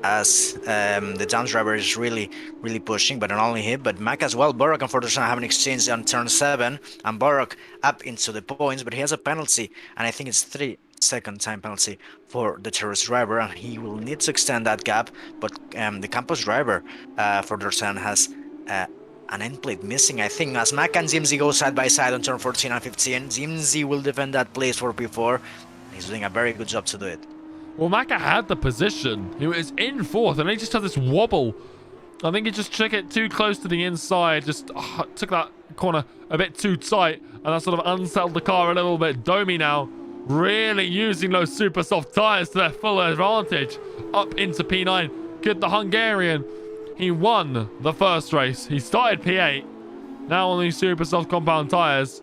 as the Downs driver is really pushing, but not only him, but Maka as well. Barrock and Fortuna have an exchange on turn 7, and Barrock up into the points, but he has a penalty, and I think it's 3-second time penalty for the terrorist driver, and he will need to extend that gap. But the Campos driver for Dorsan has an end plate missing, I think, as Mac and Jimsy go side by side on turn 14 and 15. Jimsy will defend that place for P4. He's doing a very good job to do it. Well, Maka had the position. He was in 4th, and he just had this wobble. I think he just took it too close to the inside, just took that corner a bit too tight, and that sort of unsettled the car a little bit. Domi now really using those super soft tyres to their full advantage. Up into P9. Good, the Hungarian. He won the first race. He started P8. Now on these super soft compound tyres,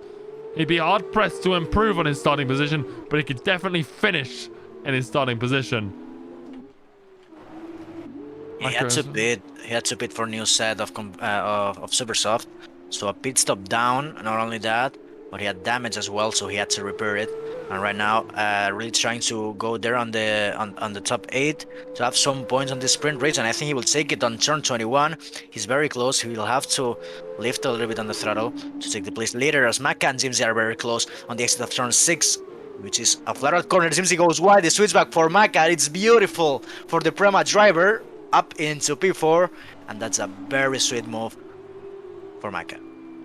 he'd be hard pressed to improve on his starting position, but he could definitely finish in his starting position. He had to bid for a new set of super soft, so a pit stop down. Not only that, but he had damage as well, so he had to repair it. And right now, really trying to go there on the top 8 to have some points on this sprint race, and I think he will take it on turn 21. He's very close. He will have to lift a little bit on the throttle to take the place later, as Maka and Jimsy are very close on the exit of turn 6, which is a flat out corner. Jimsy goes wide. The switchback for Maka. It's beautiful for the Prema driver up into P4, and that's a very sweet move for Maka.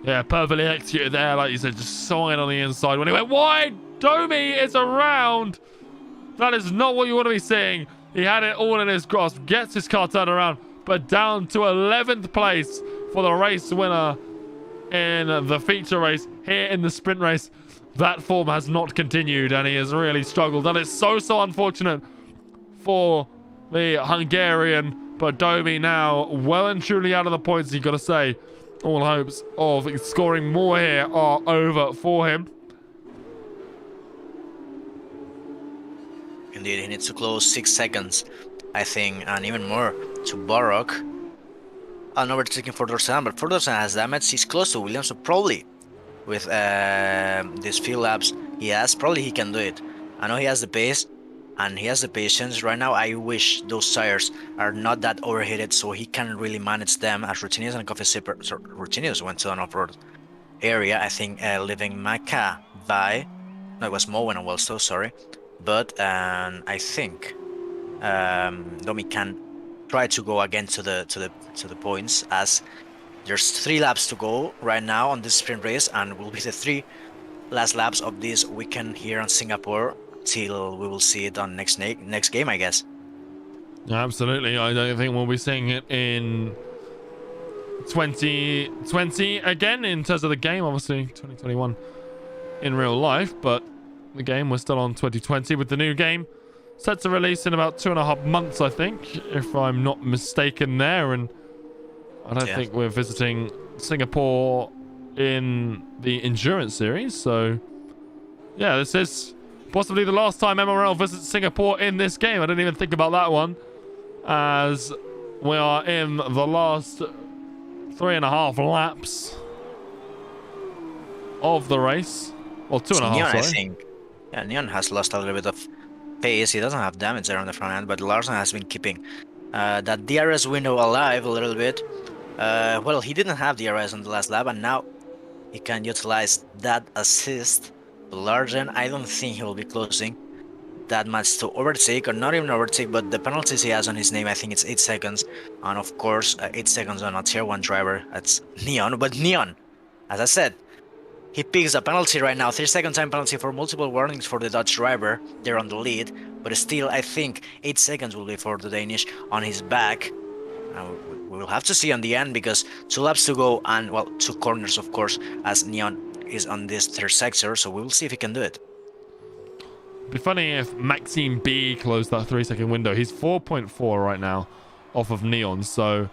Yeah, perfectly executed there, like you said, just swung it on the inside when he went wide. Domi is around. That is not what you want to be seeing. He had it all in his grasp, gets his car turned around, but down to 11th place for the race winner in the feature race. Here in the sprint race, that form has not continued, and he has really struggled. And it's so unfortunate for the Hungarian, but Domi now well and truly out of the points, you got to say. All hopes of scoring more here are over for him. Indeed, he needs to close 6 seconds, I think, and even more to Barrock. And overtaking for Dorsan, but for Dorsan has damage. He's close to Williams, so probably with these few laps probably he can do it. I know he has the pace and he has the patience. Right now, I wish those tires are not that overheated so he can really manage them, as Routinius and Coffee Sipper. So Routinius went to an off-road area, I think, leaving Maka by. No, it was Moen and Wellstow, sorry. But I think Domi can try to go again to the points, as there's 3 laps to go right now on this sprint race, and will be the 3 last laps of this weekend here in Singapore till we will see it on next game, I guess. Absolutely. I don't think we'll be seeing it in 2020 again in terms of the game. Obviously 2021 in real life, but the game, we're still on 2020 with the new game set to release in about 2.5 months, I think, if I'm not mistaken there. And I don't think we're visiting Singapore in the endurance series, so yeah, this is possibly the last time MRL visits Singapore in this game. I didn't even think about that one, as we are in the last 3.5 laps of the race. Well, 2.5, Neon, sorry. I think. Yeah, Neon has lost a little bit of pace. He doesn't have damage there on the front end, but Larson has been keeping that DRS window alive a little bit. Well, he didn't have DRS on the last lap, and now he can utilize that assist. Larson, I don't think he will be closing that much to overtake, or not even overtake, but the penalties he has on his name, I think it's 8 seconds. And of course, 8 seconds on a tier 1 driver. That's Neon. But Neon, as I said, he picks a penalty right now, 3-second time penalty for multiple warnings for the Dutch driver. They're on the lead, but still, I think 8 seconds will be for the Danish on his back. We will have to see on the end, because 2 laps to go, and well, 2 corners, of course, as Neon is on this third sector. So we will see if he can do it. It'd be funny if Maxime B closed that 3-second window. He's 4.4 right now off of Neon, so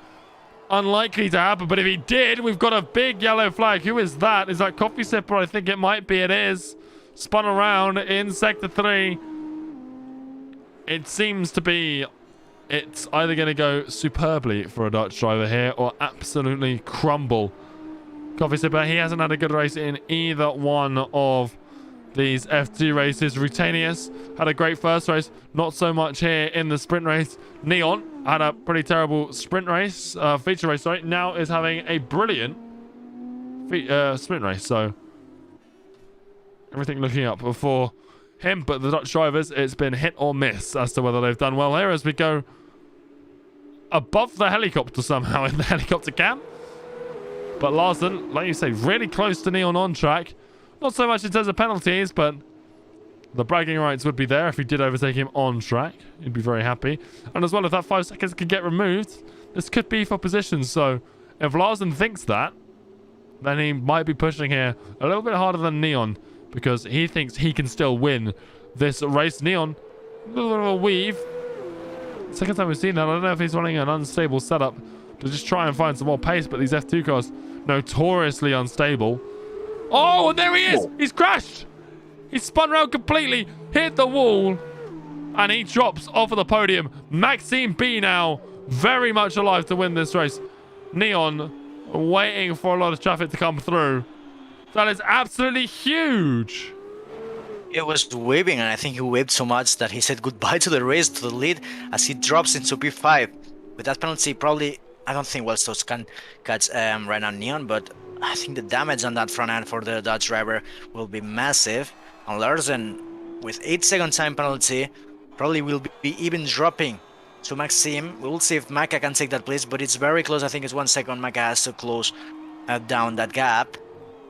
unlikely to happen. But if he did, we've got a big yellow flag. Who is that? Is that Coffee Sipper? I think it might be. It is. Spun around in sector 3. It seems to be, it's either going to go superbly for a Dutch driver here or absolutely crumble. Coffee Sipper, he hasn't had a good race in either one of these F2 races. Rutanius had a great first race, not so much here in the sprint race. Neon had a pretty terrible sprint race, feature race, sorry. Now is having a brilliant sprint race, so everything looking up for him. But the Dutch drivers, it's been hit or miss as to whether they've done well here, as we go above the helicopter somehow in the helicopter cam. But Larson, like you say, really close to Neon on track. Not so much in terms of penalties, but the bragging rights would be there if he did overtake him on track. He'd be very happy. And as well, if that 5 seconds could get removed, this could be for position. So if Larson thinks that, then he might be pushing here a little bit harder than Neon, because he thinks he can still win this race. Neon, a little bit of a weave. Second time we've seen that. I don't know if he's running an unstable setup to just try and find some more pace, but these F2 cars, notoriously unstable. Oh, and there he is! He's crashed! He's spun around completely, hit the wall, and he drops off of the podium. Maxime B now very much alive to win this race. Neon waiting for a lot of traffic to come through. That is absolutely huge. It was waving, and I think he waved so much that he said goodbye to the race, to the lead, as he drops into P5. With that penalty, probably, I don't think Wellstow can catch right now Neon, but I think the damage on that front end for the Dutch driver will be massive. And Larsen, with 8-second time penalty, probably will be even dropping to Maxime. We will see if Maka can take that place, but it's very close. I think it's 1 second. Maka has to close down that gap.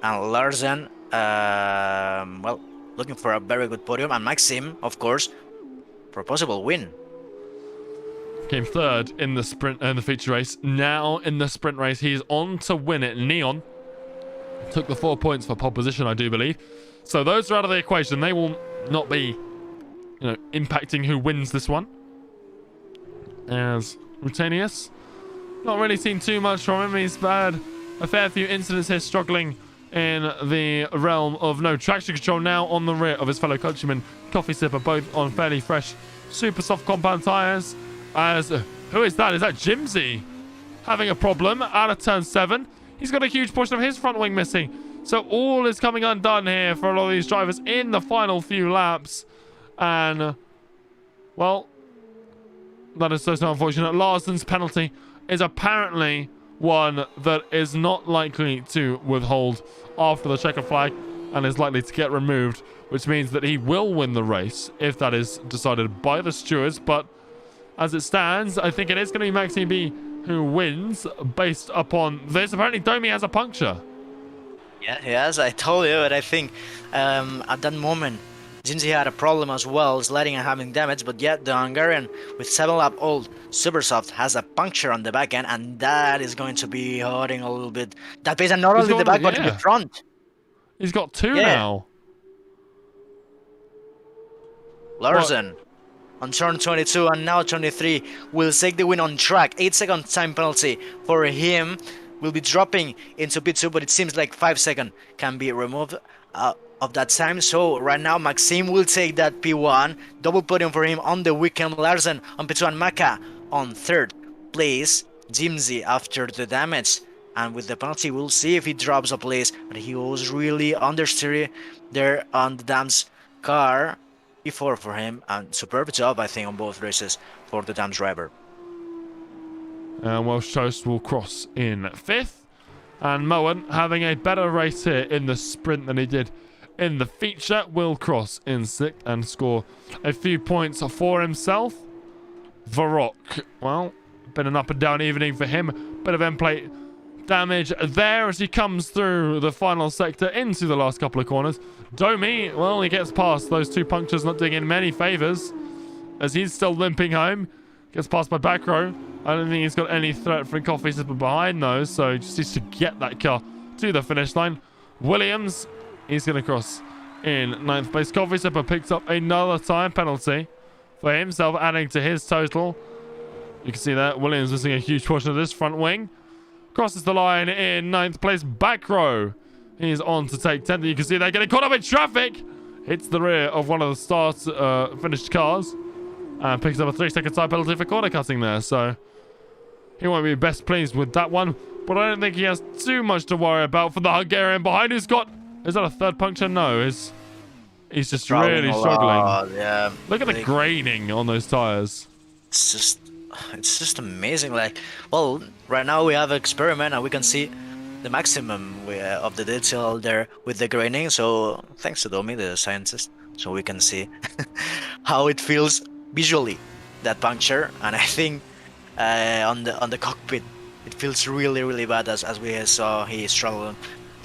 And Larsen, well, looking for a very good podium. And Maxime, of course, for a possible win. Came third in the sprint and the feature race. Now in the sprint race, he's on to win it. Neon took the 4 points for pole position, I do believe. So those are out of the equation. They will not be, impacting who wins this one. As Rutanius, not really seen too much from him. He's had a fair few incidents here, struggling in the realm of no traction control. Now on the rear of his fellow countryman, Coffee Sipper, both on fairly fresh, super soft compound tyres. As who is that? Is that Jimsy having a problem out of turn 7? He's got a huge portion of his front wing missing. So all is coming undone here for a lot of these drivers in the final few laps. And, well, that is so unfortunate. Larson's penalty is apparently one that is not likely to withhold after the checkered flag and is likely to get removed, which means that he will win the race if that is decided by the stewards. But as it stands, I think it is going to be Maxime B who wins based upon this. Apparently, Domi has a puncture. Yeah, he has. I told you, but I think at that moment, Jinzi had a problem as well, sliding and having damage, but yet the Hungarian with 7-lap old Supersoft has a puncture on the back end, and that is going to be hurting a little bit that pace, and not only the back, but the front. He's got 2 now. Larsen on turn 22 and now 23 will take the win on track. 8-second time penalty for him. Will be dropping into P2, but it seems like 5 seconds can be removed of that time. So right now Maxime will take that P1. Double podium for him on the weekend. Larsen on P2 and Maka on 3rd place. Jimsy after the damage. And with the penalty, we'll see if he drops a place. But he was really understeer there on the Dams car. P4 for him. And superb job, I think, on both races for the Dams driver. Welsh Toast will cross in 5th. And Moen, having a better race here in the sprint than he did in the feature, will cross in 6th and score a few points for himself. Varrock, well, been an up and down evening for him. Bit of end plate damage there as he comes through the final sector into the last couple of corners. Domi, well, he gets past those 2 punctures, not doing him many favours as he's still limping home. Gets past by back row. I don't think he's got any threat from Coffee Sipper behind those, so he just needs to get that car to the finish line. Williams, he's going to cross in 9th place. Coffee Sipper picks up another time penalty for himself, adding to his total. You can see that Williams missing a huge portion of this front wing. Crosses the line in 9th place. Back row, he's on to take 10th. You can see they're getting caught up in traffic. Hits the rear of one of the start finished cars. And picks up a 3-second time penalty for corner cutting there. So he won't be best pleased with that one. But I don't think he has too much to worry about for the Hungarian behind who's got... Is that a 3rd puncture? No. He's just really struggling. Yeah. Look at the graining on those tires. It's just amazing. Like, well, right now we have an experiment and we can see the maximum of the detail there with the graining. So thanks to Domi, the scientist, so we can see how it feels visually, that puncture. And I think on the cockpit it feels really bad as we saw he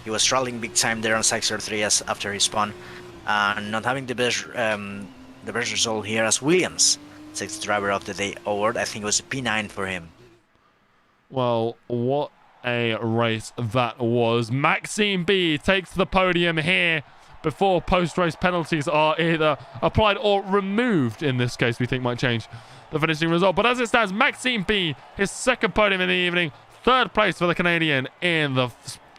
was struggling big time there on sector 3 as after he spun, and not having the best result here as Williams takes the driver of the day award. I think it was a P9 for him. Well, what a race that was. Maxime B takes the podium here before post-race penalties are either applied or removed. In this case, we think might change the finishing result. But as it stands, Maxime B, his 2nd podium in the evening, 3rd place for the Canadian in the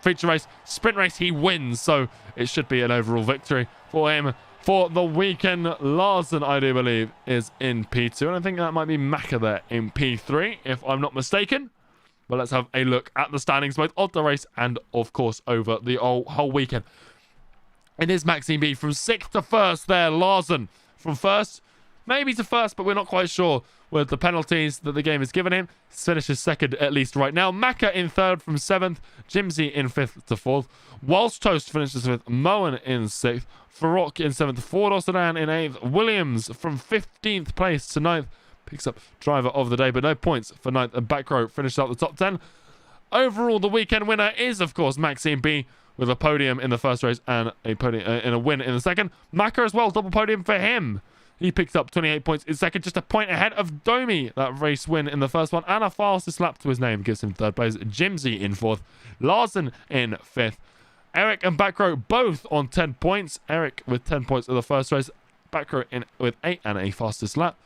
feature race. Sprint race, he wins, so it should be an overall victory for him. For the weekend, Larsen, I do believe, is in P2, and I think that might be Maka there in P3, if I'm not mistaken. But let's have a look at the standings, both of the race and, of course, over the whole weekend. It is Maxime B from 6th to 1st there. Larsen from 1st, maybe to 1st, but we're not quite sure with the penalties that the game has given him. He finishes 2nd at least right now. Maka in 3rd from 7th. Jimsy in 5th to 4th. Welsh Toast finishes 5th. Moen in 6th. Farok in 7th. Ford Osterdan in 8th. Williams from 15th place to 9th. Picks up driver of the day, but no points for 9th. And back row finishes out the top 10. Overall, the weekend winner is, of course, Maxime B, with a podium in the first race and a podium in a win in the second. Maka as well, double podium for him. He picked up 28 points in second, just a point ahead of Domi. That race win in the first one and a fastest lap to his name gives him third place. Jimsy in fourth, Larson in fifth. Eric and Backrow both on 10 points. Eric with 10 points of the first race, Backrow in with 8 and a fastest lap.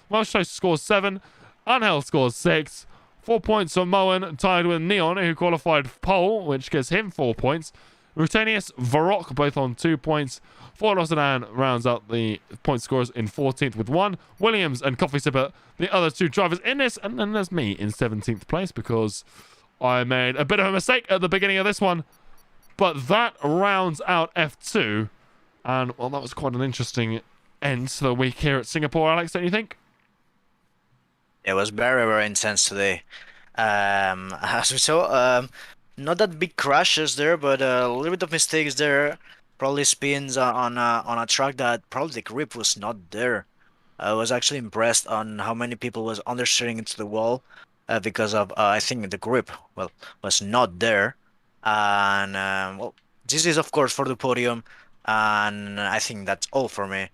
Welsh scores 7, Angel scores 6. 4 points on Moen, tied with Neon, who qualified pole, which gives him 4 points. Rutanius, Varrock, both on 2 points. Ford Osadan rounds out the point scorers in 14th with 1. Williams and Coffee Sipper, the other 2 drivers in this. And then there's me in 17th place because I made a bit of a mistake at the beginning of this one. But that rounds out F2. And, well, that was quite an interesting end to the week here at Singapore, Alex, don't you think? It was very, very intense today. As we saw, not that big crashes there, but a little bit of mistakes there. Probably spins on a track that probably the grip was not there. I was actually impressed on how many people was understeering into the wall because of I think the grip was not there. And well, this is of course for the podium, and I think that's all for me.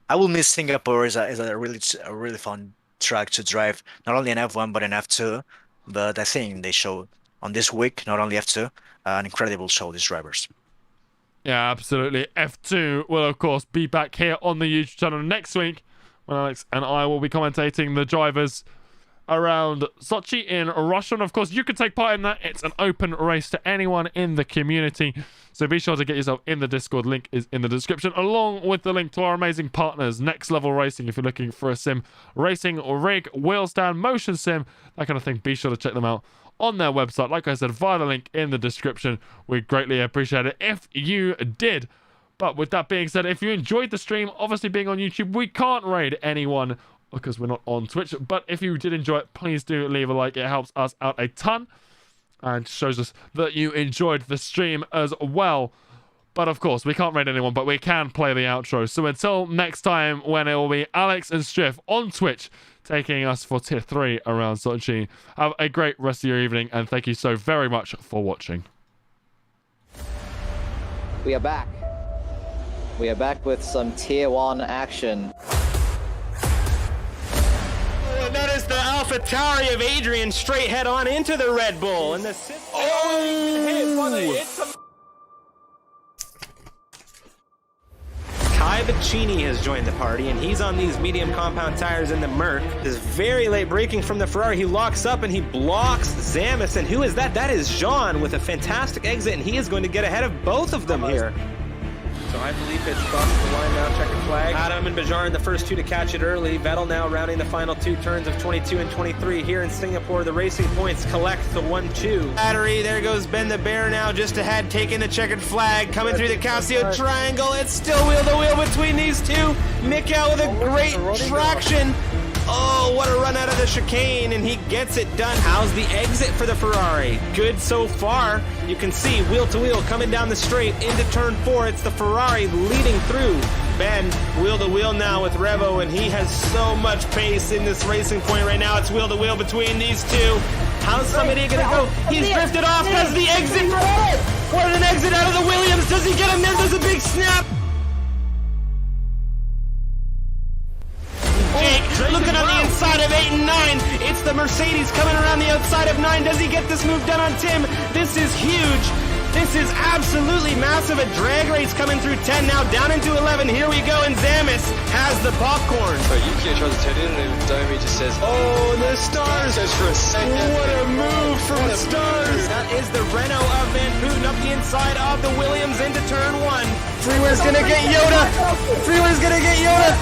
I will miss Singapore. Is a really fun track to drive, not only in F1 but in F2. But I think they showed on this week, not only F2, an incredible show, these drivers. Yeah, absolutely. F2 will, of course, be back here on the YouTube channel next week when Alex and I will be commentating the drivers around Sochi in Russia. And, of course, you can take part in that. It's an open race to anyone in the community. So be sure to get yourself in the Discord. Link is in the description, along with the link to our amazing partners, Next Level Racing, if you're looking for a sim racing or rig, wheel stand, motion sim, that kind of thing. Be sure to check them out on their website, like I said, via the link in the description. We'd greatly appreciate it if you did. But with that being said, if you enjoyed the stream, obviously being on YouTube, we can't raid anyone because we're not on Twitch. But if you did enjoy it, please do leave a like. It helps us out a ton and shows us that you enjoyed the stream as well. But of course, we can't raid anyone, but we can play the outro. So until next time, when it will be Alex and Striff on Twitch, taking us for tier 3 around Sochi. Have a great rest of your evening, and thank you so very much for watching. We are back. We are back with some tier 1 action. And that is the AlphaTauri of Adrian straight head on into the Red Bull. And the Kai Bacchini has joined the party, and he's on these medium compound tires in the Merc. This very late braking from the Ferrari. He locks up and he blocks Zamis. And who is that? That is Jean with a fantastic exit, and he is going to get ahead of both of them here. So I believe it's crossing the line now, checkered flag. Adam and Bajarin, the first 2 to catch it early. Vettel now rounding the final 2 turns of 22 and 23 here in Singapore. The racing points collect the 1-2. Battery, there goes Ben the Bear now just ahead, taking the checkered flag, coming through the Casio triangle. It's still wheel to wheel between these two. Mick out with a great traction. Oh, what a run out of the chicane, and he gets it done. How's the exit for the Ferrari? Good so far. You can see wheel to wheel coming down the straight into turn 4. It's the Ferrari leading through. Ben, wheel to wheel now with Revo, and he has so much pace in this racing point right now. It's wheel to wheel between these two. How's somebody gonna go? He's drifted off. Does the exit? What an exit out of the Williams. Does he get him? There's a big snap. Looking on the inside of 8 and 9. It's the Mercedes coming around the outside of 9. Does he get this move done on Tim? This is huge. This is absolutely massive. A drag race coming through 10 now, down into 11. Here we go, and Zamis has the popcorn. So Yuki tries to turn in, and Domi just says, Oh, the Stars. Just for a second. What a move from the Stars. That is the Renault of Van Putten up the inside of the Williams into turn 1. Freeway's gonna get Yoda. Freeway's gonna get Yoda.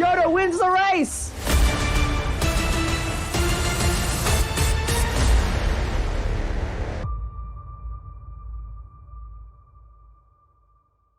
Yoda wins the race!